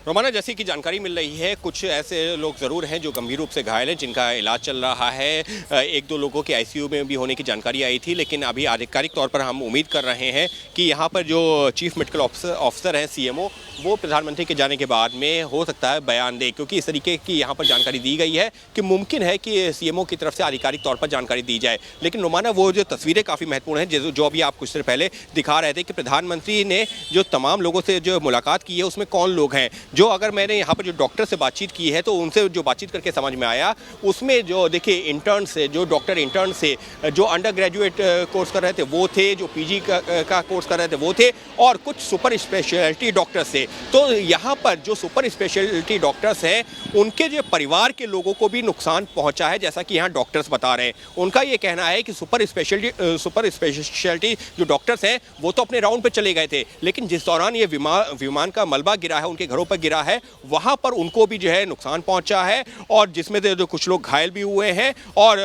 रोमाना, जैसी कि जानकारी मिल रही है, कुछ ऐसे लोग ज़रूर हैं जो गंभीर रूप से घायल हैं, जिनका इलाज चल रहा है। 1-2 लोगों के ICU में भी होने की जानकारी आई थी, लेकिन अभी आधिकारिक तौर पर हम उम्मीद कर रहे हैं कि यहाँ पर जो चीफ मेडिकल ऑफिसर हैं CMO, वो प्रधानमंत्री के जाने के बाद में हो सकता है बयान दे, क्योंकि इस तरीके की यहाँ पर जानकारी दी गई है कि मुमकिन है कि CMO की तरफ से आधिकारिक तौर पर जानकारी दी जाए। लेकिन रोमाना, वो जो तस्वीरें काफ़ी महत्वपूर्ण हैं, जो अभी आप कुछ देर पहले दिखा रहे थे कि प्रधानमंत्री ने जो तमाम लोगों से जो मुलाकात की है उसमें कौन लोग हैं, जो अगर मैंने यहाँ पर जो डॉक्टर से बातचीत की है तो उनसे जो बातचीत करके समझ में आया, उसमें जो देखिए इंटर्न से, जो डॉक्टर इंटर्न से जो अंडर ग्रेजुएट कोर्स कर रहे थे वो थे, जो PG का कोर्स कर रहे थे वो थे, और कुछ सुपर स्पेशलिटी डॉक्टर्स थे। तो यहाँ पर जो सुपर स्पेशलिटी डॉक्टर्स हैं उनके जो परिवार के लोगों को भी नुकसान पहुँचा है, जैसा कि यहाँ डॉक्टर्स बता रहे हैं। उनका ये कहना है कि सुपर स्पेशलिटी जो डॉक्टर्स हैं वो तो अपने राउंड पर चले गए थे, लेकिन जिस दौरान ये विमान का मलबा गिरा है, उनके घरों पर गिरा है, वहां पर उनको भी जो है नुकसान पहुंचा है, और जिसमें जो कुछ लोग घायल भी हुए हैं और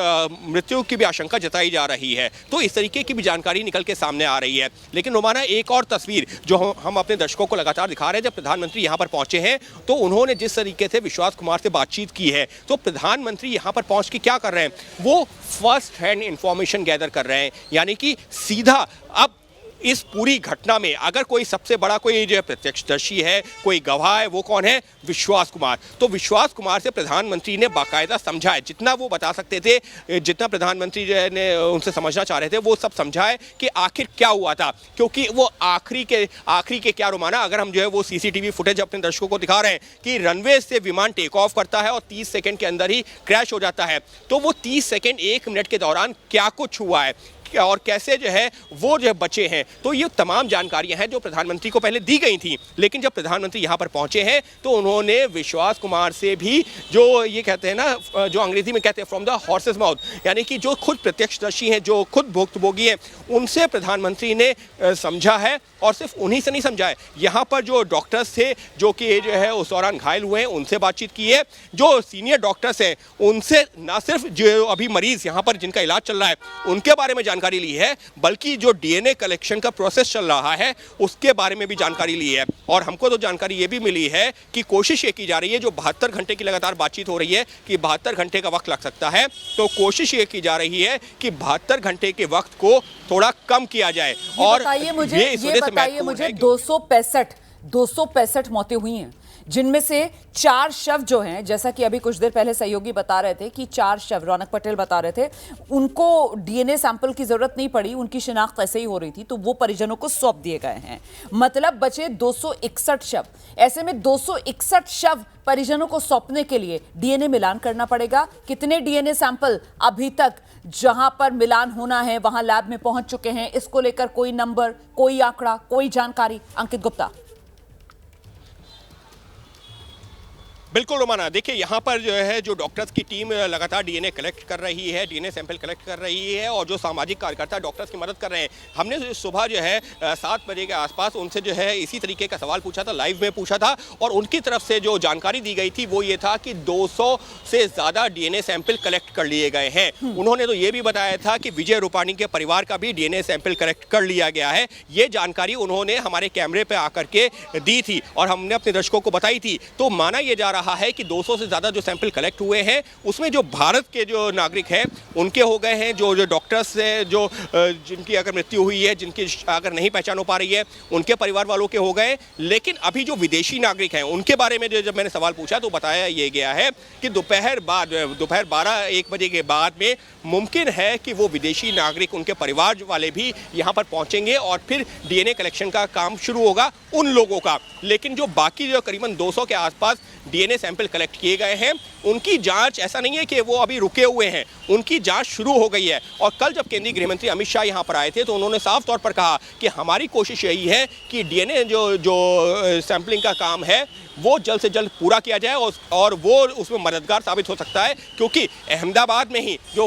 मृत्यु की भी आशंका जताई जा रही है। तो इस तरीके की भी जानकारी निकल के सामने आ रही है। लेकिन रोमाना, एक और तस्वीर जो हम अपने दर्शकों को लगातार दिखा रहे रहे हैं जब प्रधानमंत्री यहाँ पर पहुंचे हैं तो उन्होंने जिस तरीके से विश्वास कुमार से बातचीत की है, तो प्रधानमंत्री यहाँ पर पहुंच के क्या कर रहे हैं, वो फर्स्ट हैंड इंफॉर्मेशन गैदर कर रहे हैं। यानी कि सीधा अब इस पूरी घटना में अगर कोई सबसे बड़ा कोई जो प्रत्यक्षदर्शी है, कोई गवाह है, वो कौन है, विश्वास कुमार। तो विश्वास कुमार से प्रधानमंत्री ने बाकायदा समझाए, जितना वो बता सकते थे, जितना प्रधानमंत्री जो है उनसे समझना चाह रहे थे, वो सब समझाए कि आखिर क्या हुआ था। क्योंकि वो आखिरी के क्या रोमाना, अगर हम जो है वो सीसीटीवी फुटेज अपने दर्शकों को दिखा रहे हैं कि रनवे से विमान टेक ऑफ करता है और 30 सेकंड के अंदर ही क्रैश हो जाता है। तो वो 30 सेकंड 1 मिनट के दौरान क्या कुछ हुआ है और कैसे जो है वो जो बचे हैं, तो ये तमाम जानकारियां हैं जो प्रधानमंत्री को पहले दी गई थी। लेकिन जब प्रधानमंत्री यहां पर पहुंचे हैं तो उन्होंने विश्वास कुमार से भी, जो ये कहते हैं ना, जो अंग्रेजी में कहते हैं फ्रॉम द हॉर्सेस माउथ, यानी कि जो खुद प्रत्यक्षदर्शी हैं, जो खुद भुक्तभोगी हैं, उनसे प्रधानमंत्री ने समझा है। और सिर्फ उन्हीं से नहीं समझा है, यहाँ पर जो डॉक्टर्स थे जो कि जो है उस दौरान घायल हुए हैं, उनसे बातचीत की है। जो सीनियर डॉक्टर्स हैं उनसे ना सिर्फ जो अभी मरीज यहाँ पर जिनका इलाज चल रहा है उनके बारे में जानकारी ली है, बल्कि जो डीएनए कलेक्शन का प्रोसेस चल रहा है उसके बारे में भी जानकारी ली है। और हमको तो जानकारी ये भी मिली है कि कोशिश ये की जा रही है, जो 72 घंटे की लगातार बातचीत हो रही है कि 72 घंटे का वक्त लग सकता है, तो कोशिश ये की जा रही है कि 72 घंटे के वक्त को थोड़ा कम किया जाए। और बताइए मुझे 265 मौतें हुई हैं, जिनमें से 4 शव जो हैं, जैसा कि अभी कुछ देर पहले सहयोगी बता रहे थे कि 4 शव, रौनक पटेल बता रहे थे, उनको डीएनए सैंपल की जरूरत नहीं पड़ी, उनकी शिनाख्त ऐसे ही हो रही थी, तो वो परिजनों को सौंप दिए गए हैं। मतलब बचे 261 शव। ऐसे में 261 शव परिजनों को सौंपने के लिए डीएनए मिलान करना पड़ेगा। कितने डीएनए सैंपल अभी तक जहां पर मिलान होना है वहां लैब में पहुंच चुके हैं, इसको लेकर कोई नंबर, कोई आंकड़ा, कोई जानकारी? अंकित गुप्ता। बिल्कुल रोमाना, देखिए यहाँ पर जो है जो डॉक्टर्स की टीम लगातार डीएनए कलेक्ट कर रही है, डीएनए सैंपल कलेक्ट कर रही है, और जो सामाजिक कार्यकर्ता डॉक्टर्स की मदद कर रहे हैं। हमने सुबह जो है 7 बजे के आसपास उनसे जो है इसी तरीके का सवाल पूछा था, लाइव में पूछा था, और उनकी तरफ से जो जानकारी दी गई थी वो ये था कि 200 से ज़्यादा डीएनए सैंपल कलेक्ट कर लिए गए हैं। उन्होंने तो ये भी बताया था कि विजय रूपाणी के परिवार का भी डीएनए सैंपल कलेक्ट कर लिया गया है। ये जानकारी उन्होंने हमारे कैमरे पर आकर के दी थी और हमने अपने दर्शकों को बताई थी। तो माना यह जा रहा है कि 200 से ज़्यादा जो सैंपल कलेक्ट हुए हैं उसमें जो भारत के जो नागरिक हैं उनके हो गए हैं, जो डॉक्टर्स से जो जिनकी अगर मृत्यु हुई है, जिनकी अगर नहीं पहचान हो पा रही है, उनके परिवार वालों के हो गए। लेकिन अभी जो विदेशी नागरिक हैं उनके बारे में जब मैंने सवाल पूछा तो बताया ये गया है कि दोपहर 12-1 बजे के बाद में मुमकिन है कि वो विदेशी नागरिक, उनके परिवार वाले भी यहाँ पर पहुँचेंगे और फिर डीएनए कलेक्शन का काम शुरू होगा उन लोगों का। लेकिन जो बाकी जो करीबन 200 के आसपास डीएनए सैंपल कलेक्ट किए गए हैं, उनकी जांच, ऐसा नहीं है कि वो अभी रुके हुए हैं, उनकी जांच शुरू हो गई है। और कल जब केंद्रीय गृह मंत्री अमित शाह यहां पर आए थे तो उन्होंने साफ तौर पर कहा कि हमारी कोशिश यही है कि डीएनए जो सैंपलिंग का काम है वो जल्द से जल्द पूरा किया जाए और वो उसमें मददगार साबित हो सकता है, क्योंकि अहमदाबाद में ही जो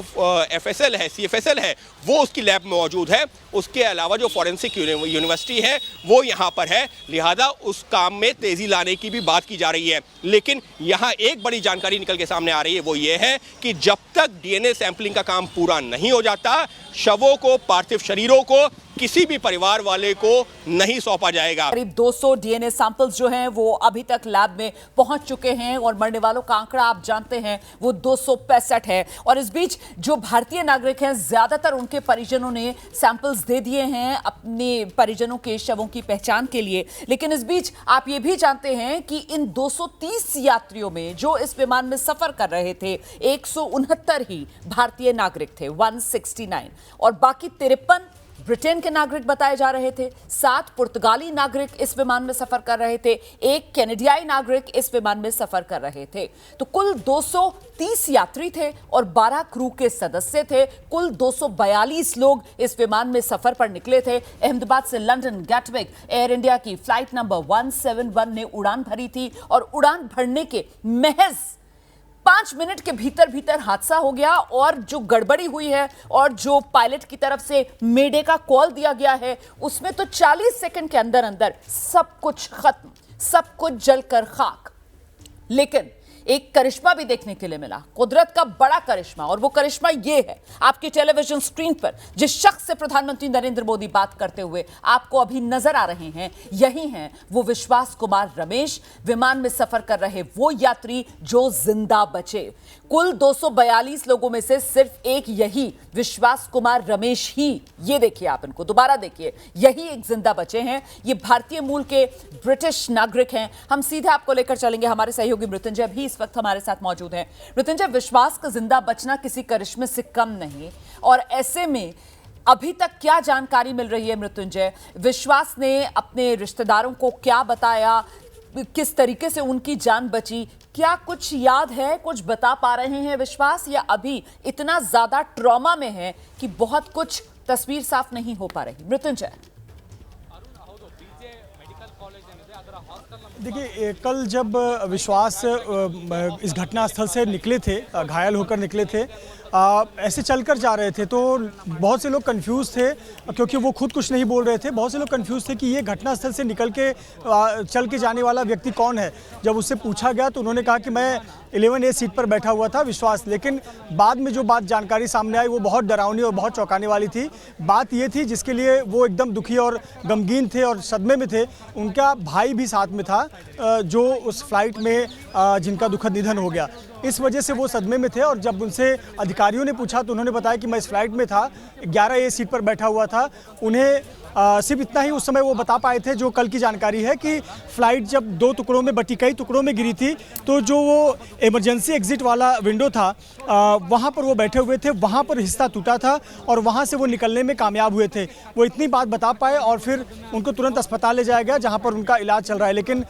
एफएसएल है, सीएफएसएल है, वो उसकी लैब में मौजूद है। उसके अलावा जो फॉरेंसिक यूनिवर्सिटी है वो यहाँ पर है, लिहाजा उस काम में तेज़ी लाने की भी बात की जा रही है। लेकिन यहाँ एक बड़ी जानकारी निकल के सामने आ रही है, वो ये है कि जब तक डीएनए सैंपलिंग का काम पूरा नहीं हो जाता, शवों को, पार्थिव शरीरों को किसी भी परिवार वाले को नहीं सौंपा जाएगा। करीब 200 डीएनए सैंपल्स जो हैं वो अभी तक लैब में पहुंच चुके हैं और मरने वालों का आंकड़ा आप जानते हैं वो 265 है। और इस बीच जो भारतीय नागरिक हैं, ज्यादातर उनके परिजनों ने सैंपल्स दे दिए हैं अपने परिजनों के शवों की पहचान के लिए। लेकिन इस बीच आप ये भी जानते हैं कि इन 230 यात्रियों में जो इस विमान में सफर कर रहे थे, 169 ही भारतीय नागरिक थे, 169, और बाकी 53 ब्रिटेन के नागरिक बताए जा रहे थे। 7 पुर्तगाली नागरिक इस विमान में सफर कर रहे थे, 1 कैनेडियाई नागरिक इस विमान में सफर कर रहे थे। तो कुल 230 यात्री थे और 12 क्रू के सदस्य थे। कुल 242 लोग इस विमान में सफर पर निकले थे। अहमदाबाद से लंदन गैटविक एयर इंडिया की फ्लाइट नंबर 171 ने उड़ान भरी थी और उड़ान भरने के महज 5 मिनट के भीतर हादसा हो गया। और जो गड़बड़ी हुई है और जो पायलट की तरफ से मेडे का कॉल दिया गया है, उसमें तो 40 सेकंड के अंदर सब कुछ खत्म, सब कुछ जलकर खाक। लेकिन एक करिश्मा भी देखने के लिए मिला, कुदरत का बड़ा करिश्मा। और वो करिश्मा ये है, आपकी टेलीविजन स्क्रीन पर जिस शख्स से प्रधानमंत्री नरेंद्र मोदी बात करते हुए आपको अभी नजर आ रहे हैं, यही हैं वो विश्वास कुमार रमेश, विमान में सफर कर रहे वो यात्री जो जिंदा बचे। कुल 242 लोगों में से सिर्फ एक यही विश्वास कुमार रमेश ही, ये देखिए आप इनको दोबारा देखिए, यही एक जिंदा बचे हैं। ये भारतीय मूल के ब्रिटिश नागरिक हैं। हम सीधे आपको लेकर चलेंगे, हमारे सहयोगी मृत्युंजय भी इस वक्त हमारे साथ मौजूद हैं। मृत्युंजय, विश्वास का जिंदा बचना किसी करिश्मे से कम नहीं, और ऐसे में अभी तक क्या जानकारी मिल रही है मृत्युंजय? विश्वास ने अपने रिश्तेदारों को क्या बताया, किस तरीके से उनकी जान बची, क्या कुछ याद है, कुछ बता पा रहे हैं विश्वास, या अभी इतना ज्यादा ट्रॉमा में है कि बहुत कुछ तस्वीर साफ नहीं हो पा रही? मृत्युंजय, देखिए, कल जब विश्वास इस घटनास्थल से निकले थे, घायल होकर निकले थे, ऐसे चलकर जा रहे थे, तो बहुत से लोग कंफ्यूज थे क्योंकि वो खुद कुछ नहीं बोल रहे थे। बहुत से लोग कंफ्यूज थे कि ये घटनास्थल से निकल के चल के जाने वाला व्यक्ति कौन है। जब उससे पूछा गया तो उन्होंने कहा कि मैं 11A सीट पर बैठा हुआ था विश्वास। लेकिन बाद में जो बात जानकारी सामने आई वो बहुत डरावनी और बहुत चौंकाने वाली थी। बात ये थी जिसके लिए वो एकदम दुखी और गमगीन थे और सदमे में थे। उनका भाई भी साथ में था जो उस फ्लाइट में जिनका दुखद निधन हो गया। इस वजह से वो सदमे में थे, और जब उनसे अधिकारियों ने पूछा तो उन्होंने बताया कि मैं इस फ्लाइट में था, 11A सीट पर बैठा हुआ था। उन्हें सिर्फ इतना ही उस समय वो बता पाए थे, जो कल की जानकारी है कि फ्लाइट जब 2 टुकड़ों में बटी, कई टुकड़ों में गिरी थी, तो जो वो इमरजेंसी एग्जिट वाला विंडो था वहाँ पर वो बैठे हुए थे, वहाँ पर हिस्सा टूटा था और वहाँ से वो निकलने में कामयाब हुए थे। वो इतनी बात बता पाए और फिर उनको तुरंत अस्पताल ले जाया गया जहाँ पर उनका इलाज चल रहा है। लेकिन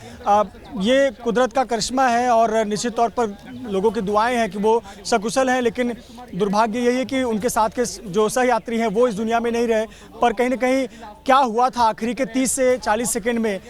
ये कुदरत का करिश्मा है और निश्चित तौर पर लोगों की दुआएं हैं कि वो सकुशल हैं। लेकिन दुर्भाग्य यही है कि उनके साथ के जो सहयात्री हैं वो इस दुनिया में नहीं रहे। पर कहीं ना कहीं क्या हुआ था आखिरी के 30 से 40 सेकंड में,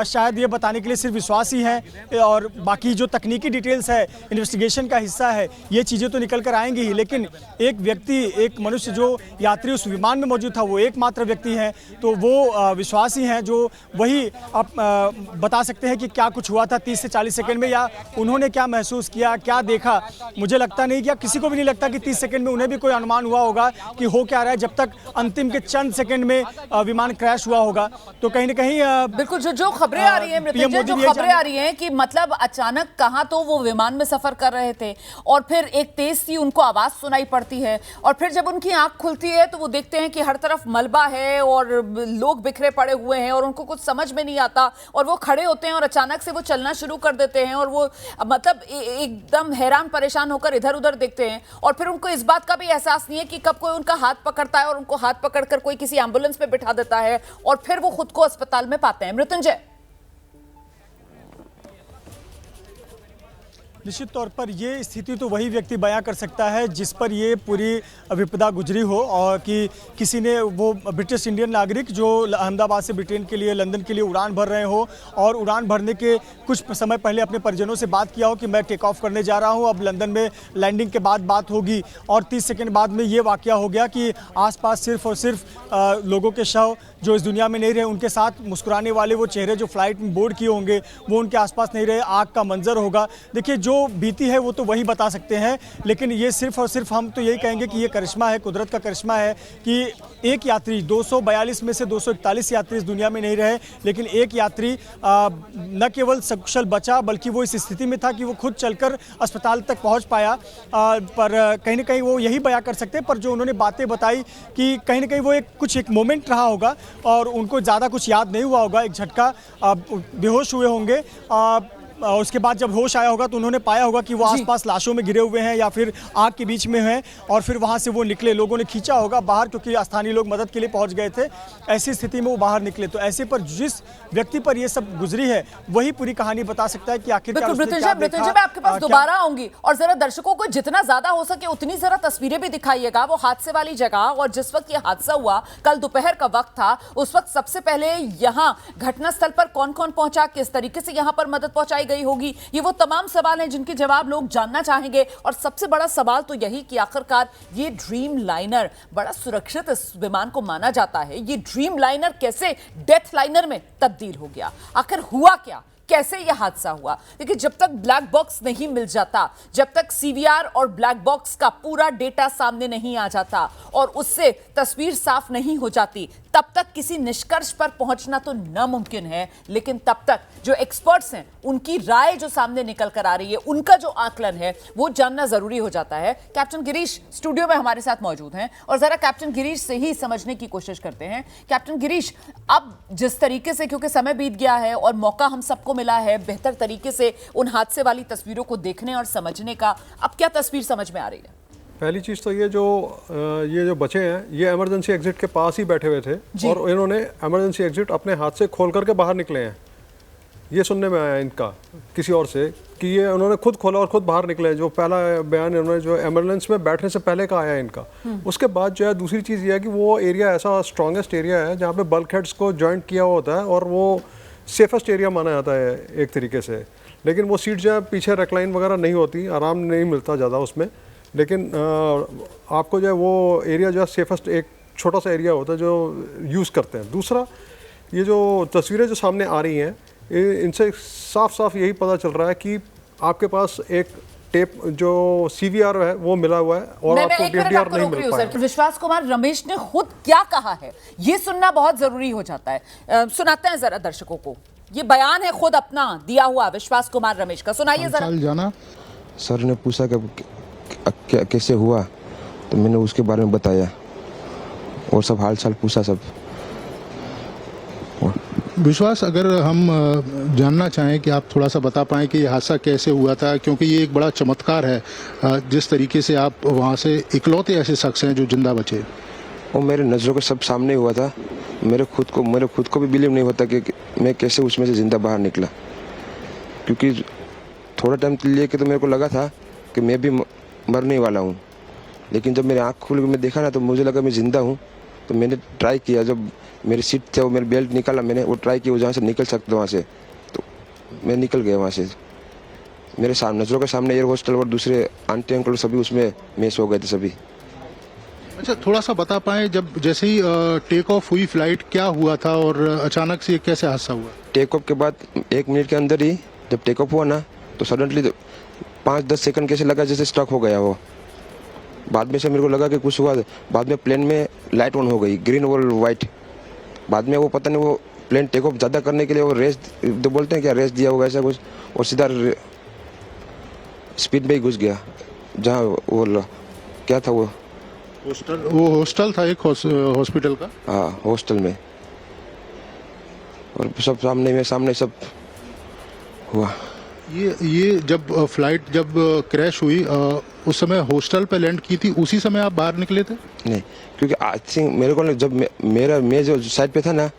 शायद ये बताने के लिए सिर्फ विश्वास ही है, और बाकी जो तकनीकी डिटेल्स है, इन्वेस्टिगेशन का हिस्सा है, ये चीज़ें तो निकल कर आएंगी ही। लेकिन एक व्यक्ति, एक मनुष्य जो यात्री उस विमान में मौजूद था, वो एकमात्र व्यक्ति हैं, तो वो विश्वास ही हैं जो वही बता सकते हैं कि क्या कुछ हुआ था 30 से 40 सेकंड में, या उन्होंने क्या महसूस किया, क्या देखा। मुझे लगता नहीं, क्या किसी को भी नहीं लगता कि 30 सेकंड में उन्हें भी कोई अनुमान हुआ होगा कि हो क्या रहा है, जब तक अंतिम के चंद सेकंड में विमान क्रैश हुआ होगा। तो कहीं ना कहीं बिल्कुल जो खबरें आ रही हैं मृत्युंजय, जो खबरें आ रही हैं कि मतलब अचानक कहाँ तो वो विमान में सफर कर रहे थे और फिर एक तेज सी उनको आवाज सुनाई पड़ती है, और फिर जब उनकी आंख खुलती है तो वो देखते हैं कि हर तरफ मलबा है और लोग बिखरे पड़े हुए हैं और उनको कुछ समझ में नहीं आता, और वो खड़े होते हैं और अचानक से वो चलना शुरू कर देते हैं, और वो मतलब एकदम हैरान परेशान होकर इधर उधर देखते हैं, और फिर उनको इस बात का भी एहसास नहीं है कि कब कोई उनका हाथ पकड़ता है और उनको हाथ पकड़कर कोई किसी एम्बुलेंस में बिठा देता है, और फिर वो खुद को अस्पताल में पाते हैं। मृत्युंजय, निश्चित तौर पर ये स्थिति तो वही व्यक्ति बयां कर सकता है जिस पर ये पूरी विपदा गुजरी हो, और कि किसी ने, वो ब्रिटिश इंडियन नागरिक जो अहमदाबाद से ब्रिटेन के लिए, लंदन के लिए उड़ान भर रहे हो, और उड़ान भरने के कुछ समय पहले अपने परिजनों से बात किया हो कि मैं टेक ऑफ करने जा रहा हूँ, अब लंदन में लैंडिंग के बाद बात होगी, और 30 सेकेंड बाद में ये वाकया हो गया कि आसपास सिर्फ और सिर्फ लोगों के शव जो इस दुनिया में नहीं रहे, उनके साथ मुस्कुराने वाले वो चेहरे जो फ्लाइट में बोर्ड किए होंगे वो उनके आसपास नहीं रहे, आग का मंजर होगा। देखिए, जो बीती है वो तो वही बता सकते हैं, लेकिन ये सिर्फ और सिर्फ हम तो यही कहेंगे कि ये करिश्मा है, कुदरत का करिश्मा है कि एक यात्री, 242 में से 241 यात्री इस दुनिया में नहीं रहे, लेकिन एक यात्री न केवल सकुशल बचा बल्कि वो इस स्थिति में था कि वो खुद चलकर अस्पताल तक पहुंच पाया। पर कहीं ना कहीं वो यही बयां कर सकते हैं, पर जो उन्होंने बातें बताई कि कहीं ना कहीं वो एक मोमेंट रहा होगा और उनको ज़्यादा कुछ याद नहीं हुआ होगा, एक झटका, बेहोश हुए होंगे, उसके बाद जब होश आया होगा तो उन्होंने पाया होगा कि वो आसपास लाशों में गिरे हुए हैं या फिर आग के बीच में हैं, और फिर वहां से वो निकले, लोगों ने खींचा होगा बाहर क्योंकि स्थानीय लोग मदद के लिए पहुंच गए थे। ऐसी स्थिति में वो बाहर निकले। तो ऐसे पर जिस व्यक्ति पर ये सब गुजरी है वही पूरी कहानी बता सकता है कि आखिरकार मृत्युंजय, मैं आपके पास दोबारा आऊंगी और जरा दर्शकों को जितना ज्यादा हो सके उतनी जरा तस्वीरें भी दिखाइएगा वो हादसे वाली जगह, और जिस वक्त ये हादसा हुआ कल दोपहर का वक्त था, उस वक्त सबसे पहले यहाँ घटनास्थल पर कौन कौन पहुंचा, किस तरीके से यहाँ पर मदद पहुंचाई गई होगी, ये वो तमाम सवाल हैं जिनके जवाब लोग जानना चाहेंगे। और सबसे बड़ा सवाल तो यही कि आखिरकार ये ड्रीम लाइनर, बड़ा सुरक्षित इस विमान को माना जाता है, ये ड्रीम लाइनर कैसे डेथ लाइनर में तब्दील हो गया, आखिर हुआ क्या, कैसे यह हादसा हुआ। देखिए, जब तक ब्लैक बॉक्स नहीं मिल जाता, जब तक सीवीआर और ब्लैक बॉक्स का पूरा डेटा सामने नहीं आ जाता और उससे तस्वीर साफ नहीं हो जाती, तब तक किसी निष्कर्ष पर पहुंचना तो नामुमकिन है। लेकिन तब तक जो एक्सपर्ट्स हैं, उनकी राय जो सामने निकल कर आ रही है, उनका जो आकलन है, वो जानना जरूरी हो जाता है। कैप्टन गिरीश स्टूडियो में हमारे साथ मौजूद हैं और जरा कैप्टन गिरीश से ही समझने की कोशिश करते हैं। कैप्टन गिरीश, अब जिस तरीके से, क्योंकि समय बीत गया है और मौका हम सबको मिला है बेहतर तरीके से उन हादसे वाली तस्वीरों को देखने और समझने का, अब क्या तस्वीर समझ में आ रही है? पहली चीज़ तो ये जो बच्चे हैं, ये इमरजेंसी एग्जिट के पास ही बैठे हुए थे और इन्होंने इमरजेंसी एग्जिट अपने हाथ से खोल करके बाहर निकले हैं। ये सुनने में आया इनका किसी और से कि ये उन्होंने खुद खोला और खुद बाहर निकले। जो पहला बयान इन्होंने जो एम्बुलेंस में बैठने से पहले का आया इनका। उसके बाद जो है दूसरी चीज़ ये है कि वो एरिया ऐसा स्ट्रॉन्गेस्ट एरिया है जहाँ पे बल्क हेड्स को जॉइंट किया हुआ होता है और वो सेफेस्ट एरिया माना जाता है एक तरीके से। लेकिन वो सीट जो है पीछे रेक्लाइन वगैरह नहीं होती, आराम नहीं मिलता ज़्यादा उसमें। लेकिन आपको जो है वो एरिया जो है सेफेस्ट एक छोटा सा एरिया होता है जो यूज़ करते हैं। दूसरा, ये जो तस्वीरें जो सामने आ रही हैं, इनसे साफ साफ यही पता चल रहा है कि आपके पास एक टेप जो सीवीआर है वो मिला हुआ है और आपको डीवीआर नहीं मिल पाया। विश्वास कुमार रमेश ने खुद क्या कहा है, ये सुनना बहुत जरूरी हो जाता है। सुनाते हैं जरा दर्शकों को, ये बयान है खुद अपना दिया हुआ विश्वास कुमार रमेश का, सुनाइए जरा। जाना सर ने पूछा कि कैसे हुआ, तो मैंने उसके बारे में बताया और सब हाल चाल पूछा सब। विश्वास, अगर हम जानना चाहें कि आप थोड़ा सा बता पाएं कि ये हादसा कैसे हुआ था, क्योंकि ये एक बड़ा चमत्कार है जिस तरीके से आप वहाँ से इकलौते ऐसे शख्स हैं जो जिंदा बचे। वो मेरे नज़रों के सब सामने हुआ था। मेरे खुद को भी बिलीव नहीं होता कि मैं कैसे उसमें से जिंदा बाहर निकला, क्योंकि थोड़ा टाइम लिए कि तो मेरे को लगा था कि मैं भी मरने वाला हूँ। लेकिन जब मेरी आँख खुल के मैं देखा ना, तो मुझे लगा मैं ज़िंदा हूँ। तो मैंने ट्राई किया, जब मेरी सीट थे वो मेरी बेल्ट निकाला, मैंने वो ट्राई किया जहाँ से निकल सकता वहाँ से, तो मैं निकल गया वहाँ से। मेरे सामने नज़रों के सामने एयर होस्टल और दूसरे आंटी अंकल सभी उसमें मैच हो गए थे सभी। अच्छा, थोड़ा सा बता पाएं, जब जैसे ही टेक ऑफ हुई फ्लाइट, क्या हुआ था और अचानक से कैसे हादसा हुआ? टेक ऑफ के बाद 1 मिनट के अंदर ही जब टेक ऑफ हुआ ना, तो सडनली 5-10 सेकंड कैसे लगा जैसे स्टक हो गया वो। बाद में से मेरे को लगा कि कुछ हुआ। बाद में प्लेन में लाइट ऑन हो गई, ग्रीन और वाइट। बाद में वो पता नहीं, वो प्लेन टेक ऑफ ज़्यादा करने के लिए वो रेस जो बोलते हैं क्या, रेस दिया होगा ऐसा कुछ, और सीधा स्पीड में ही घुस गया जहाँ वो क्या था, वो हॉस्टल था एक हॉस्पिटल का। हाँ, हॉस्टल में। और सब सामने सब हुआ। ये जब फ्लाइट जब क्रैश हुई, उस समय हॉस्टल पे लैंड की थी, उसी समय आप बाहर निकले थे? नहीं, क्योंकि आई थिंक मेरे को जब मैं जो साइड पे था ना,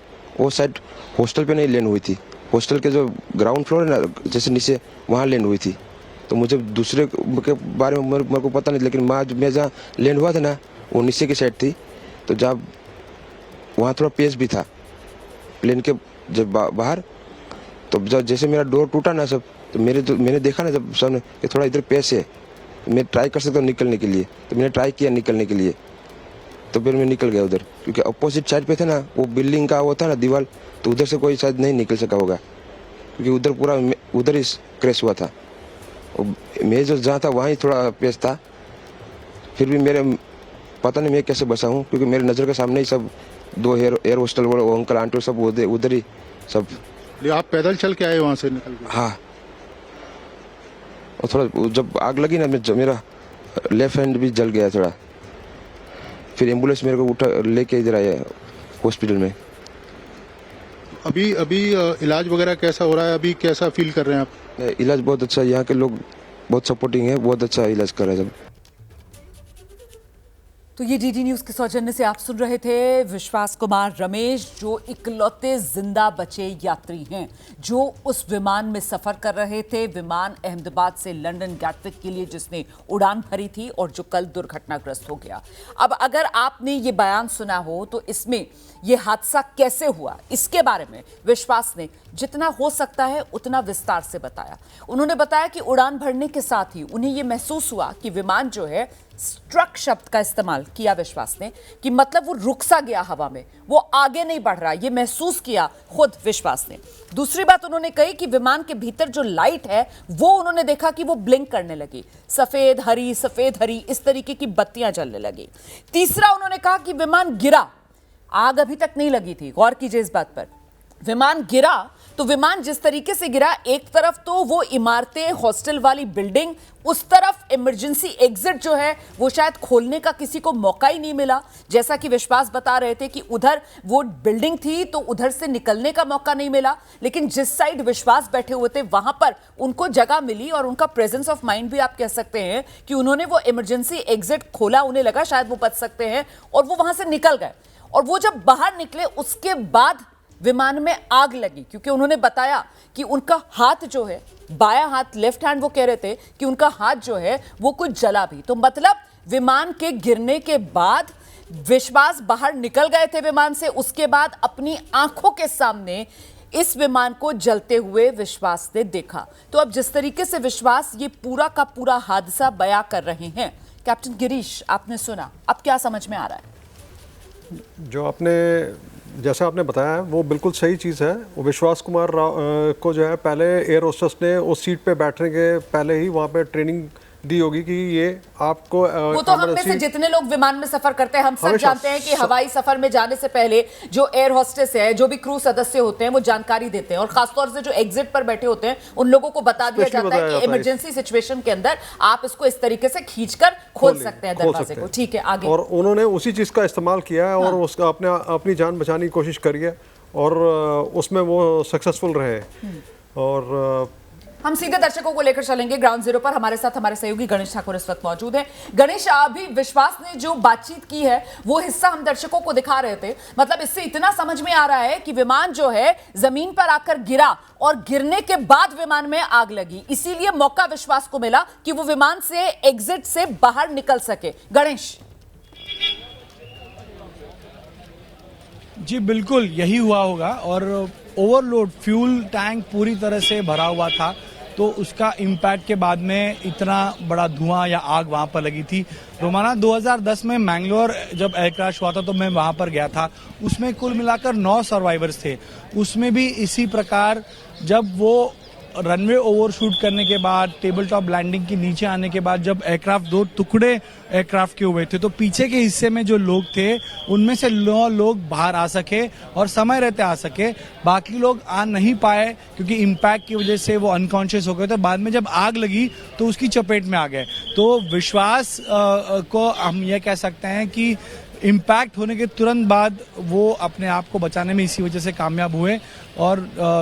वो साइड हॉस्टल पे नहीं लैंड हुई थी। हॉस्टल के जो ग्राउंड फ्लोर है ना, जैसे नीचे, वहाँ लैंड हुई थी। तो मुझे दूसरे के बारे में मेरे को पता नहीं, लेकिन मैं जहाँ लैंड हुआ था ना, वो नीचे की साइड थी। तो जब वहाँ थोड़ा पेस भी था प्लेन के जब बाहर, तो जब जैसे मेरा डोर टूटा ना सब, तो मैंने देखा ना जब सामने कि थोड़ा इधर पेस है, मैं ट्राई कर सकता हूँ निकलने के लिए। तो मैंने ट्राई किया निकलने के लिए, तो फिर मैं निकल गया उधर, क्योंकि अपोजिट साइड पे था ना वो बिल्डिंग का वो था ना दीवार, तो उधर से कोई शायद नहीं निकल सका होगा, क्योंकि उधर पूरा उधर ही क्रैश हुआ था। मैं जो जहाँ था वहाँ ही थोड़ा पेस था। फिर भी मेरे पता नहीं मैं कैसे बचा हूँ, क्योंकि मेरे नज़र के सामने ही सब 2 एयर होस्टल वो अंकल आंटी सब उधर ही सब। आप पैदल चल के आए वहाँ से निकल के? हाँ, और थोड़ा जब आग लगी ना, मेरा लेफ्ट हैंड भी जल गया थोड़ा। फिर एम्बुलेंस मेरे को उठा लेके इधर आया हॉस्पिटल में। अभी इलाज वगैरह कैसा हो रहा है? अभी कैसा फील कर रहे हैं आप? इलाज बहुत अच्छा है, यहाँ के लोग बहुत सपोर्टिंग है, बहुत अच्छा इलाज कर रहे हैं सब। तो ये डीडी न्यूज के सौजन्य से आप सुन रहे थे विश्वास कुमार रमेश, जो इकलौते जिंदा बचे यात्री हैं जो उस विमान में सफर कर रहे थे। विमान अहमदाबाद से लंदन गैटविक के लिए जिसने उड़ान भरी थी और जो कल दुर्घटनाग्रस्त हो गया। अब अगर आपने ये बयान सुना हो तो इसमें ये हादसा कैसे हुआ, इसके बारे में विश्वास ने जितना हो सकता है उतना विस्तार से बताया। उन्होंने बताया कि उड़ान भरने के साथ ही उन्हें ये महसूस हुआ कि विमान जो है स्ट्रक शब्द का इस्तेमाल किया विश्वास ने, कि मतलब वो रुक सा गया हवा में, वो आगे नहीं बढ़ रहा, ये महसूस किया खुद विश्वास ने। दूसरी बात उन्होंने कही कि विमान के भीतर जो लाइट है वो उन्होंने देखा कि वो ब्लिंक करने लगी, सफेद हरी इस तरीके की बत्तियां जलने लगी। तीसरा उन्होंने कहा कि विमान गिरा, आग अभी तक नहीं लगी थी, गौर कीजिए इस बात पर। विमान गिरा तो विमान जिस तरीके से गिरा, एक तरफ तो वो इमारतें, हॉस्टल वाली बिल्डिंग, उस तरफ इमरजेंसी एग्जिट जो है वो शायद खोलने का किसी को मौका ही नहीं मिला। जैसा कि विश्वास बता रहे थे कि उधर वो बिल्डिंग थी तो उधर से निकलने का मौका नहीं मिला, लेकिन जिस साइड विश्वास बैठे हुए थे वहां पर उनको जगह मिली और उनका प्रेजेंस ऑफ माइंड भी आप कह सकते हैं कि उन्होंने वो इमरजेंसी एग्जिट खोला, उन्हें लगा शायद वो बच सकते हैं और वो वहां से निकल गए। और वो जब बाहर निकले उसके बाद विमान में आग लगी, क्योंकि उन्होंने बताया कि उनका हाथ जो है, बायां हाथ, लेफ्ट हैंड, वो कह रहे थे कि उनका हाथ जो है वो कुछ जला भी। तो मतलब विमान के गिरने के बाद विश्वास बाहर निकल गए थे विमान से, उसके बाद अपनी आंखों के सामने इस विमान को जलते हुए विश्वास ने देखा। तो अब जिस तरीके से विश्वास ये पूरा का पूरा हादसा बयां कर रहे हैं, कैप्टन गिरीश आपने सुना, अब क्या समझ में आ रहा है? जैसा आपने बताया है वो बिल्कुल सही चीज़ है। वो विश्वास कुमार को जो है पहले एयर होस्टेस ने उस सीट पे बैठने के पहले ही वहाँ पे ट्रेनिंग दी होगी कि ये आपको वो तो हम में से जितने लोग विमान में सफर करते हैं हम सब जानते हैं कि हवाई सफर में जाने से पहले जो एयर होस्टेस है, जो भी क्रू सदस्य होते हैं, वो जानकारी देते हैं और खासतौर से जो एग्जिट पर बैठे होते हैं उन लोगों को बता दिया जाता है कि इमरजेंसी सिचुएशन के अंदर आप इसको इस तरीके से खींचकर खोल सकते हैं दरवाजे को। ठीक है, आगे। और उन्होंने उसी चीज का इस्तेमाल किया है और उसका अपनी जान बचाने की कोशिश करी है और उसमें वो सक्सेसफुल रहे। और हम सीधे दर्शकों को लेकर चलेंगे ग्राउंड जीरो पर। हमारे साथ हमारे सहयोगी गणेश ठाकुर इस वक्त मौजूद हैं। गणेश, अभी विश्वास ने जो बातचीत की है वो हिस्सा हम दर्शकों को दिखा रहे थे। मतलब इससे इतना समझ में आ रहा है कि विमान जो है जमीन पर आकर गिरा और गिरने के बाद विमान में आग लगी, इसीलिए मौका विश्वास को मिला कि वो विमान से एग्जिट से बाहर निकल सके। गणेश जी बिल्कुल यही हुआ होगा और ओवरलोड फ्यूल टैंक पूरी तरह से भरा हुआ था तो उसका इम्पैक्ट के बाद में इतना बड़ा धुआं या आग वहां पर लगी थी। रोमाना 2010 में मैंगलोर जब एयर क्रैश हुआ था तो मैं वहां पर गया था, उसमें कुल मिलाकर 9 सर्वाइवर्स थे। उसमें भी इसी प्रकार जब वो रनवे ओवरशूट करने के बाद, टेबल टॉप लैंडिंग के नीचे आने के बाद जब एयरक्राफ्ट 2 टुकड़े एयरक्राफ्ट के हुए थे तो पीछे के हिस्से में जो लोग थे उनमें से 9 लोग बाहर आ सके और समय रहते आ सके, बाकी लोग आ नहीं पाए क्योंकि इम्पैक्ट की वजह से वो अनकॉन्शियस हो गए। तो बाद में जब आग लगी तो उसकी चपेट में आ गए। तो विश्वास को हम ये कह सकते हैं कि इम्पैक्ट होने के तुरंत बाद वो अपने आप को बचाने में इसी वजह से कामयाब हुए। और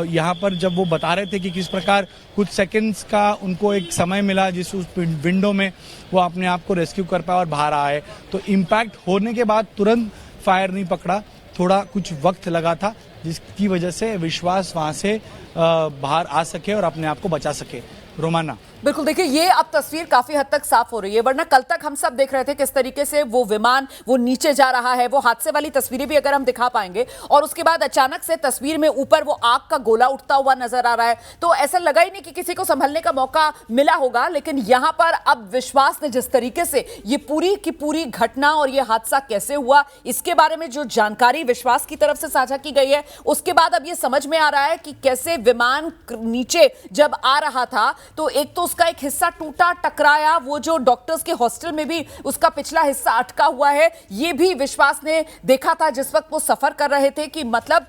यहाँ पर जब वो बता रहे थे कि किस प्रकार कुछ सेकंड्स का उनको एक समय मिला जिस उस विंडो में वो अपने आप को रेस्क्यू कर पाए और बाहर आए, तो इम्पैक्ट होने के बाद तुरंत फायर नहीं पकड़ा, थोड़ा कुछ वक्त लगा था जिसकी वजह से विश्वास वहाँ से बाहर आ सके और अपने आप को बचा सके। रोमाना बिल्कुल, देखिए ये अब तस्वीर काफी हद तक साफ हो रही है, वरना कल तक हम सब देख रहे थे किस तरीके से वो विमान वो नीचे जा रहा है। वो हादसे वाली तस्वीरें भी अगर हम दिखा पाएंगे और उसके बाद अचानक से तस्वीर में ऊपर वो आग का गोला उठता हुआ नजर आ रहा है, तो ऐसा लगा ही नहीं कि किसी को संभलने का मौका मिला होगा। लेकिन यहां पर अब विश्वास ने जिस तरीके से ये पूरी की पूरी घटना और ये हादसा कैसे हुआ इसके बारे में जो जानकारी विश्वास की तरफ से साझा की गई है, उसके बाद अब ये समझ में आ रहा है कि कैसे विमान नीचे जब आ रहा था तो एक तो उसका एक हिस्सा टूटा, टकराया, वो जो डॉक्टर्स के हॉस्टल में भी उसका पिछला हिस्सा अटका हुआ है, ये भी विश्वास ने देखा था जिस वक्त वो सफर कर रहे थे कि मतलब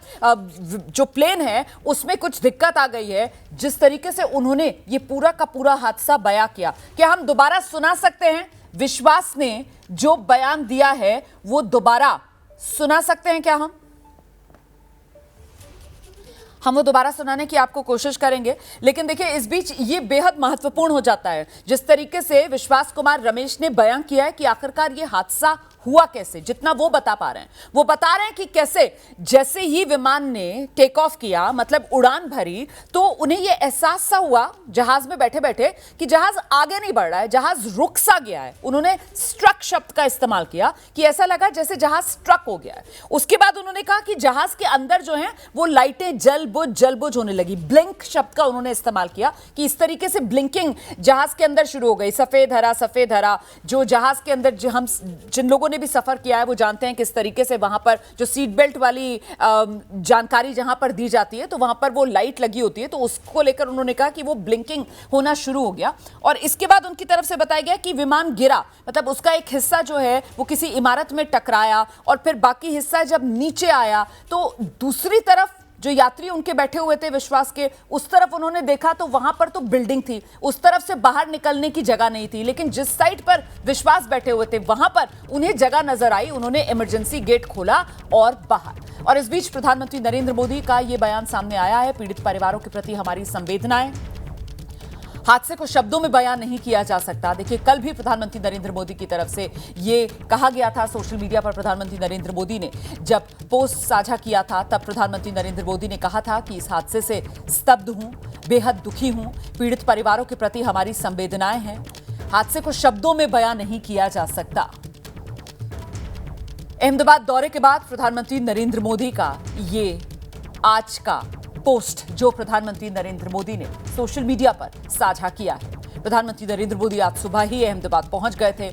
जो प्लेन है उसमें कुछ दिक्कत आ गई है। जिस तरीके से उन्होंने ये पूरा का पूरा हादसा बयां किया, क्या हम दोबारा सुना सकते हैं? विश्वास ने जो बयान दिया है वो दोबारा सुना सकते हैं क्या? हम वो दोबारा सुनाने की आपको कोशिश करेंगे, लेकिन देखिए इस बीच ये बेहद महत्वपूर्ण हो जाता है जिस तरीके से विश्वास कुमार रमेश ने बयान किया है कि आखिरकार ये हादसा हुआ कैसे, जितना वो बता पा रहे हैं, वो बता रहे हैं कि कैसे जैसे ही विमान ने टेक ऑफ किया, मतलब उड़ान भरी, तो उन्हें यह एहसास सा हुआ जहाज में बैठे बैठे कि जहाज आगे नहीं बढ़ रहा है, जहाज रुक सा गया है। उन्होंने स्ट्रक शब्द का इस्तेमाल किया कि ऐसा लगा जैसे जहाज स्ट्रक हो गया है। उसके बाद उन्होंने कहा कि जहाज के अंदर जो है वो लाइटें जल बुझ होने लगी। ब्लिंक शब्द का उन्होंने इस्तेमाल किया कि इस तरीके से ब्लिंकिंग जहाज के अंदर शुरू हो गई। सफेद हरा जो जहाज के अंदर हम जिन लोगों ने भी सफर किया है वो जानते हैं किस तरीके से वहां पर जो सीट बेल्ट वाली जानकारी जहां पर दी जाती है तो वहां पर वो लाइट लगी होती है, तो उसको लेकर उन्होंने कहा कि वो ब्लिंकिंग होना शुरू हो गया। और इसके बाद उनकी तरफ से बताया गया कि विमान गिरा, मतलब उसका एक हिस्सा जो है वो किसी इमारत में टकराया और फिर बाकी हिस्सा जब नीचे आया तो दूसरी तरफ जो यात्री उनके बैठे हुए थे विश्वास के, उस तरफ उन्होंने देखा तो वहां पर तो बिल्डिंग थी, उस तरफ से बाहर निकलने की जगह नहीं थी। लेकिन जिस साइड पर विश्वास बैठे हुए थे वहां पर उन्हें जगह नजर आई, उन्होंने इमरजेंसी गेट खोला और बाहर। और इस बीच प्रधानमंत्री नरेंद्र मोदी का यह बयान सामने आया है, पीड़ित परिवारों के प्रति हमारी संवेदनाएं। हादसे को शब्दों में बयान नहीं किया जा सकता। देखिए, कल भी प्रधानमंत्री नरेंद्र मोदी की तरफ से ये कहा गया था, सोशल मीडिया पर प्रधानमंत्री नरेंद्र मोदी ने जब पोस्ट साझा किया था तब प्रधानमंत्री नरेंद्र मोदी ने कहा था कि इस हादसे से स्तब्ध हूं, बेहद दुखी हूं, पीड़ित परिवारों के प्रति हमारी संवेदनाएं हैं। हादसे को शब्दों में बयान नहीं किया जा सकता। अहमदाबाद दौरे के बाद प्रधानमंत्री नरेंद्र मोदी का ये आज का पोस्ट जो प्रधानमंत्री नरेंद्र मोदी ने सोशल मीडिया पर साझा किया है। प्रधानमंत्री नरेंद्र मोदी आज सुबह ही अहमदाबाद पहुंच गए थे।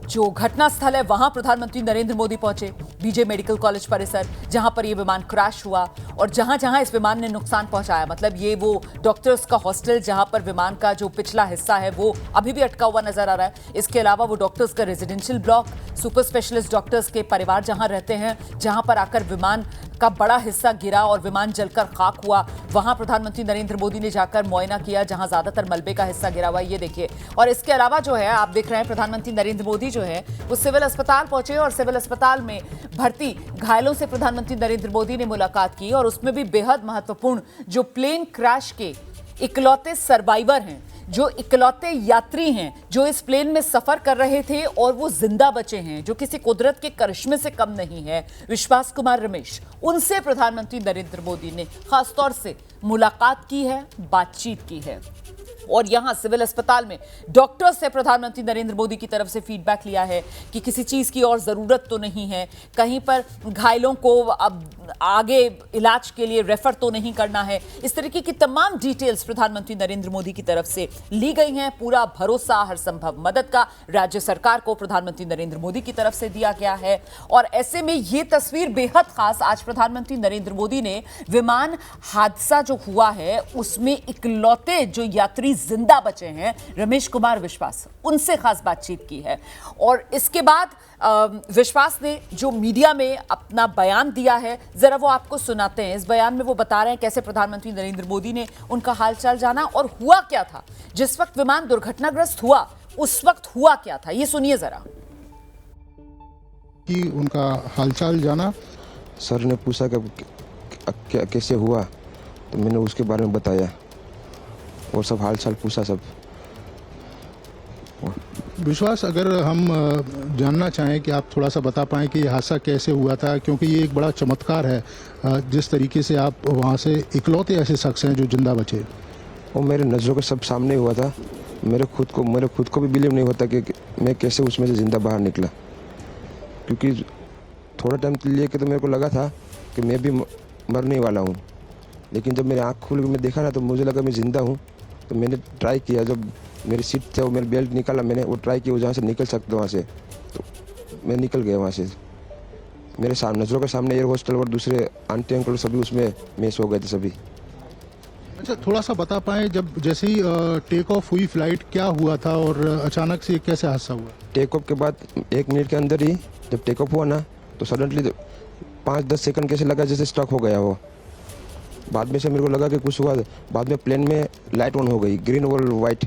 जो घटना स्थल है वहां प्रधानमंत्री नरेंद्र मोदी पहुंचे, बीजे मेडिकल कॉलेज परिसर जहां पर यह विमान क्रैश हुआ और जहां जहां इस विमान ने नुकसान पहुंचाया, मतलब ये वो डॉक्टर्स का हॉस्टल जहां पर विमान का जो पिछला हिस्सा है वो अभी भी अटका हुआ नजर आ रहा है। इसके अलावा वो डॉक्टर्स का residential block, super specialist doctors के परिवार जहां रहते हैं, जहां पर आकर विमान का बड़ा हिस्सा गिरा और विमान जलकर खाक हुआ, वहां प्रधानमंत्री नरेंद्र मोदी ने जाकर मुआयना किया जहां ज्यादातर मलबे का हिस्सा गिरा हुआ है, ये देखिए। और इसके अलावा जो है आप देख रहे हैं प्रधानमंत्री नरेंद्र मोदी जो है वो सिविल अस्पताल पहुंचे और सिविल अस्पताल में भर्ती घायलों से प्रधानमंत्री नरेंद्र मोदी ने मुलाकात की और उसमें भी बेहद महत्वपूर्ण जो प्लेन क्रैश के इकलौते सर्वाइवर हैं, जो इकलौते यात्री हैं जो इस प्लेन में सफर कर रहे थे और वो जिंदा बचे हैं, जो किसी कुदरत के करिश्मे से कम नहीं है, विश्वास कुमार रमेश, उनसे प्रधानमंत्री नरेंद्र मोदी ने खासतौर से मुलाकात की है, बातचीत की है। और यहां सिविल अस्पताल में डॉक्टर्स से प्रधानमंत्री नरेंद्र मोदी की तरफ से फीडबैक लिया है कि किसी चीज की और जरूरत तो नहीं है, कहीं पर घायलों को अब आगे इलाज के लिए रेफर तो नहीं करना है। इस तरीके की तमाम डिटेल्स प्रधानमंत्री नरेंद्र मोदी की तरफ से ली गई हैं। पूरा भरोसा हर संभव मदद का राज्य सरकार को प्रधानमंत्री नरेंद्र मोदी की तरफ से दिया गया है। और ऐसे में ये तस्वीर बेहद खास, आज प्रधानमंत्री नरेंद्र मोदी ने विमान हादसा जो हुआ है उसमें इकलौते जो यात्री जिंदा बचे हैं रमेश कुमार विश्वास, उनसे खास बातचीत की है। और इसके बाद विश्वास ने जो मीडिया में अपना बयान दिया है जरा वो आपको सुनाते हैं। इस बयान में वो बता रहे हैं कैसे प्रधानमंत्री नरेंद्र मोदी ने उनका हालचाल जाना और हुआ क्या था जिस वक्त विमान दुर्घटनाग्रस्त हुआ, उस वक्त हुआ क्या था, ये सुनिए जरा। कि उनका हालचाल जाना, सर ने पूछा कि कैसे हुआ तो मैंने उसके बारे में बताया और सब हालचाल पूछा सब। विश्वास, अगर हम जानना चाहें कि आप थोड़ा सा बता पाएं कि ये हादसा कैसे हुआ था, क्योंकि ये एक बड़ा चमत्कार है जिस तरीके से आप वहाँ से इकलौते ऐसे शख्स हैं जो जिंदा बचे। वो मेरे नज़रों के सब सामने हुआ था। मेरे खुद को भी बिलीव नहीं होता कि मैं कैसे उसमें से ज़िंदा बाहर निकला, क्योंकि थोड़ा टाइम लिए के तो मेरे को लगा था कि मैं भी मरने वाला हूँ, लेकिन जब मेरी आँख खुल के मैं देखा ना तो मुझे लगा मैं ज़िंदा हूँ। तो मैंने ट्राई किया, जब मेरी सीट थे वो मेरी बेल्ट निकाला, मैंने वो ट्राई किया जहाँ से निकल सकते वहाँ से, तो मैं निकल गया वहाँ से। मेरे सामने नज़रों के सामने एयर हॉस्टल और दूसरे आंटी अंकल सभी उसमें मिस हो गए थे सभी। अच्छा, थोड़ा सा बता पाएं जब जैसे ही टेक ऑफ हुई फ्लाइट क्या हुआ था और अचानक से कैसे हादसा हुआ? टेक ऑफ के बाद 1 मिनट के अंदर ही जब टेक ऑफ हुआ ना तो सडनली 5-10 सेकंड कैसे लगा जैसे स्ट्रक हो गया हो। बाद में से मेरे को लगा कि कुछ हुआ, बाद में प्लेन में लाइट ऑन हो गई, ग्रीन और वाइट।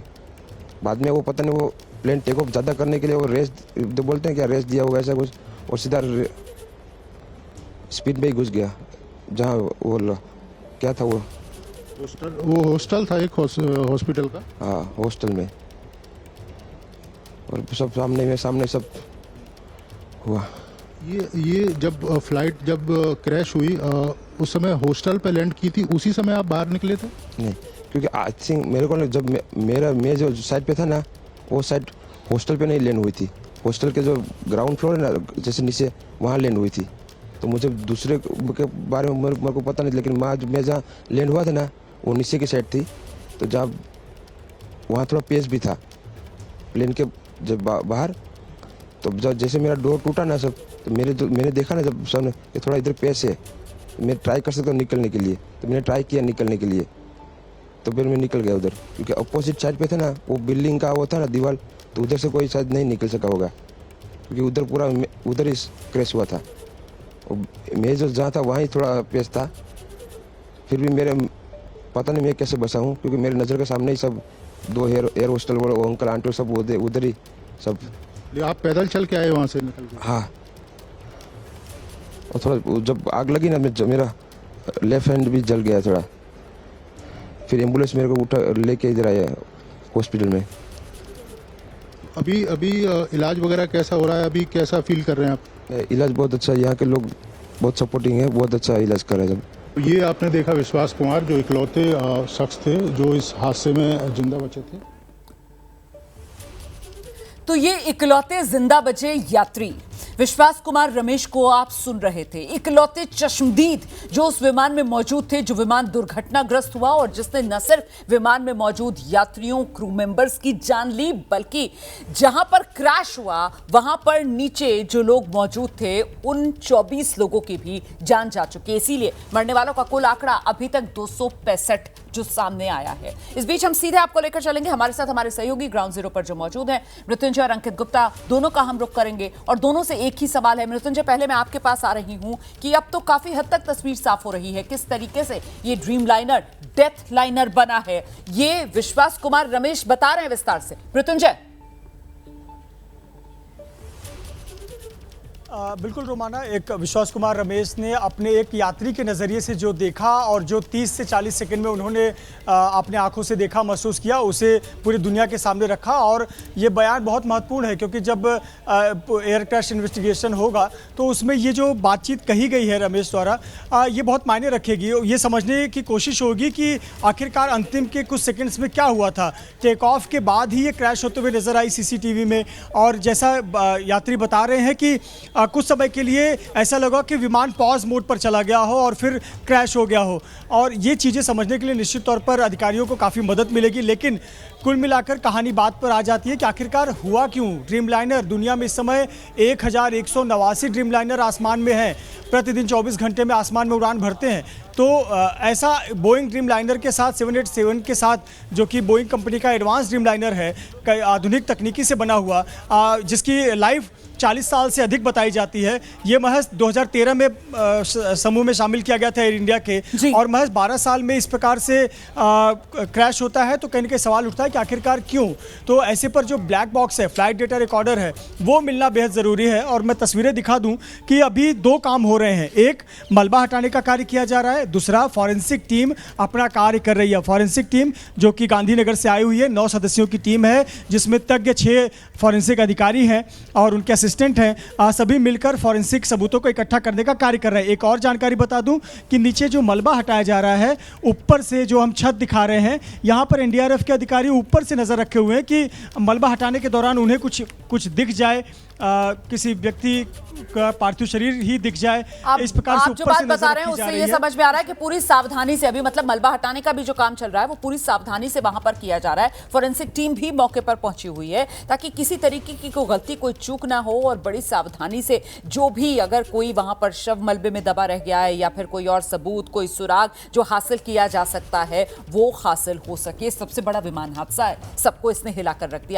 बाद में वो पता नहीं वो प्लेन टेक ऑफ ज़्यादा करने के लिए वो रेस बोलते हैं क्या, रेस दिया होगा ऐसा कुछ, और सीधा स्पीड में ही घुस गया जहाँ वो क्या था वो हॉस्टल था एक हॉस्पिटल का। हाँ, हॉस्टल में। और सब सामने सब हुआ। ये जब फ्लाइट जब क्रैश हुई उस समय हॉस्टल पे लैंड की थी, उसी समय आप बाहर निकले थे? नहीं, क्योंकि आई थिंक मेरे को जब मैं जो साइड पे था ना, वो साइड हॉस्टल पे नहीं लैंड हुई थी। हॉस्टल के जो ग्राउंड फ्लोर है ना, जैसे नीचे, वहाँ लैंड हुई थी। तो मुझे दूसरे के बारे में मेरे को पता नहीं, लेकिन मैं जहाँ लैंड हुआ था ना, वो नीचे की साइड थी। तो जहाँ वहाँ थोड़ा पेस भी था प्लेन के जब बाहर, तो जब जैसे मेरा डोर टूटा ना सब, तो मैंने देखा ना जब सब कि थोड़ा इधर पेस है, मैं ट्राई कर सकता हूँ निकलने के लिए। तो मैंने ट्राई किया निकलने के लिए, तो फिर मैं निकल गया उधर, क्योंकि अपोजिट साइड पे था ना, वो बिल्डिंग का वो था ना दीवार, तो उधर से कोई शायद नहीं निकल सका होगा, क्योंकि उधर पूरा उधर ही क्रैश हुआ था। मैं जो जहाँ था वहाँ ही थोड़ा पेस था। फिर भी मेरे पता नहीं मैं कैसे बचा हूँ, क्योंकि मेरे नज़र के सामने ही सब दो एयर होस्टल वाले अंकल आंटी सब उधर ही सब। आप पैदल चल के आए वहाँ से निकल के? हाँ, और थोड़ा जब आग लगी ना, मेरा लेफ्ट हैंड भी जल गया थोड़ा। फिर एम्बुलेंस मेरे को उठा लेके इधर आया हॉस्पिटल में। अभी इलाज वगैरह कैसा हो रहा है? अभी कैसा फील कर रहे हैं आप? इलाज बहुत अच्छा है, यहाँ के लोग बहुत सपोर्टिंग है, बहुत अच्छा इलाज कर रहे हैं सब। ये आपने देखा विश्वास कुमार, जो इकलौते शख्स थे जो इस हादसे में जिंदा बचे थे। तो ये इकलौते जिंदा बचे यात्री विश्वास कुमार रमेश को आप सुन रहे थे। इकलौते चश्मदीद जो उस विमान में मौजूद थे जो विमान दुर्घटनाग्रस्त हुआ, और जिसने न सिर्फ विमान में मौजूद यात्रियों, क्रू मेंबर्स की जान ली, बल्कि जहां पर क्रैश हुआ वहां पर नीचे जो लोग मौजूद थे उन 24 लोगों की भी जान जा चुकी है। इसीलिए मरने वालों का कुल आंकड़ा अभी तक 265 जो सामने आया है। इस बीच हम सीधे आपको लेकर चलेंगे, हमारे साथ हमारे सहयोगी ग्राउंड जीरो पर जो मौजूद हैं, मृत्युंजय और अंकित गुप्ता, दोनों का हम रुख करेंगे और दोनों से एक ही सवाल है। मृत्युंजय, पहले मैं आपके पास आ रही हूं कि अब तो काफी हद तक तस्वीर साफ हो रही है, किस तरीके से ये ड्रीम लाइनर डेथ लाइनर बना है, ये विश्वास कुमार रमेश बता रहे हैं विस्तार से। मृत्युंजय। बिल्कुल रोमाना, एक विश्वास कुमार रमेश ने अपने एक यात्री के नज़रिए से जो देखा और जो 30 से 40 सेकंड में उन्होंने अपने आंखों से देखा, महसूस किया, उसे पूरी दुनिया के सामने रखा। और ये बयान बहुत महत्वपूर्ण है, क्योंकि जब एयर क्रैश इन्वेस्टिगेशन होगा तो उसमें ये जो बातचीत कही गई है रमेश द्वारा, ये बहुत मायने रखेगी। ये समझने की कोशिश होगी कि आखिरकार अंतिम के कुछ सेकेंड्स में क्या हुआ था। टेक ऑफ के बाद ही ये क्रैश होते हुए नजर आई CCTV में, और जैसा यात्री बता रहे हैं कि कुछ समय के लिए ऐसा लगा कि विमान पॉज मोड पर चला गया हो और फिर क्रैश हो गया हो। और ये चीज़ें समझने के लिए निश्चित तौर पर अधिकारियों को काफ़ी मदद मिलेगी। लेकिन कुल मिलाकर कहानी बात पर आ जाती है कि आखिरकार हुआ क्यों। ड्रीमलाइनर दुनिया में इस समय 1189 ड्रीमलाइनर आसमान में हैं, प्रतिदिन 24 घंटे में आसमान में उड़ान भरते हैं। तो ऐसा बोइंग ड्रीमलाइनर के साथ 787 के साथ, जो कि बोइंग कंपनी का एडवांस ड्रीमलाइनर है, आधुनिक तकनीकी से बना हुआ, जिसकी लाइफ 40 साल से अधिक बताई जाती है। ये महज 2013 में समूह में शामिल किया गया था एयर इंडिया के, और महज 12 साल में इस प्रकार से क्रैश होता है। तो कहीं ना कहीं सवाल उठता है कि आखिरकार क्यों। तो ऐसे पर जो ब्लैक बॉक्स है, फ्लाइट डेटा रिकॉर्डर है, वो मिलना बेहद ज़रूरी है। और मैं तस्वीरें दिखा दूं कि अभी दो काम हो रहे हैं, एक मलबा हटाने का कार्य किया जा रहा है, दूसरा फॉरेंसिक टीम अपना कार्य कर रही है। फॉरेंसिक टीम जो कि गांधीनगर से आई हुई है, 9 सदस्यों की टीम है, जिसमें तज्ञ 6 फॉरेंसिक अधिकारी हैं और उनके असिस्टेंट हैं। सभी मिलकर फॉरेंसिक सबूतों को इकट्ठा करने का कार्य कर रहे हैं। एक और जानकारी बता दूं कि नीचे जो मलबा हटाया जा रहा है, ऊपर से जो हम छत दिखा रहे हैं, यहाँ पर NDRF के अधिकारी ऊपर से नजर रखे हुए हैं कि मलबा हटाने के दौरान उन्हें कुछ दिख जाए, किसी व्यक्ति का पार्थिव शरीर ही दिख जाए, इस प्रकार से ऊपर से नजर रखी जा रही है। ये समझ में आ रहा है कि पूरी सावधानी से अभी, मतलब मलबा हटाने का भी जो काम चल रहा है वो पूरी सावधानी से वहां पर किया जा रहा है। फॉरेंसिक टीम भी मौके पर पहुंची हुई है ताकि किसी तरीके की कोई गलती, कोई चूक ना हो, और बड़ी सावधानी से जो भी, अगर कोई वहां पर शव मलबे में दबा रह गया है या फिर कोई और सबूत, कोई सुराग जो हासिल किया जा सकता है वो हासिल हो सके। सबसे बड़ा विमान हादसा है, सबको इसने हिलाकर रख दिया।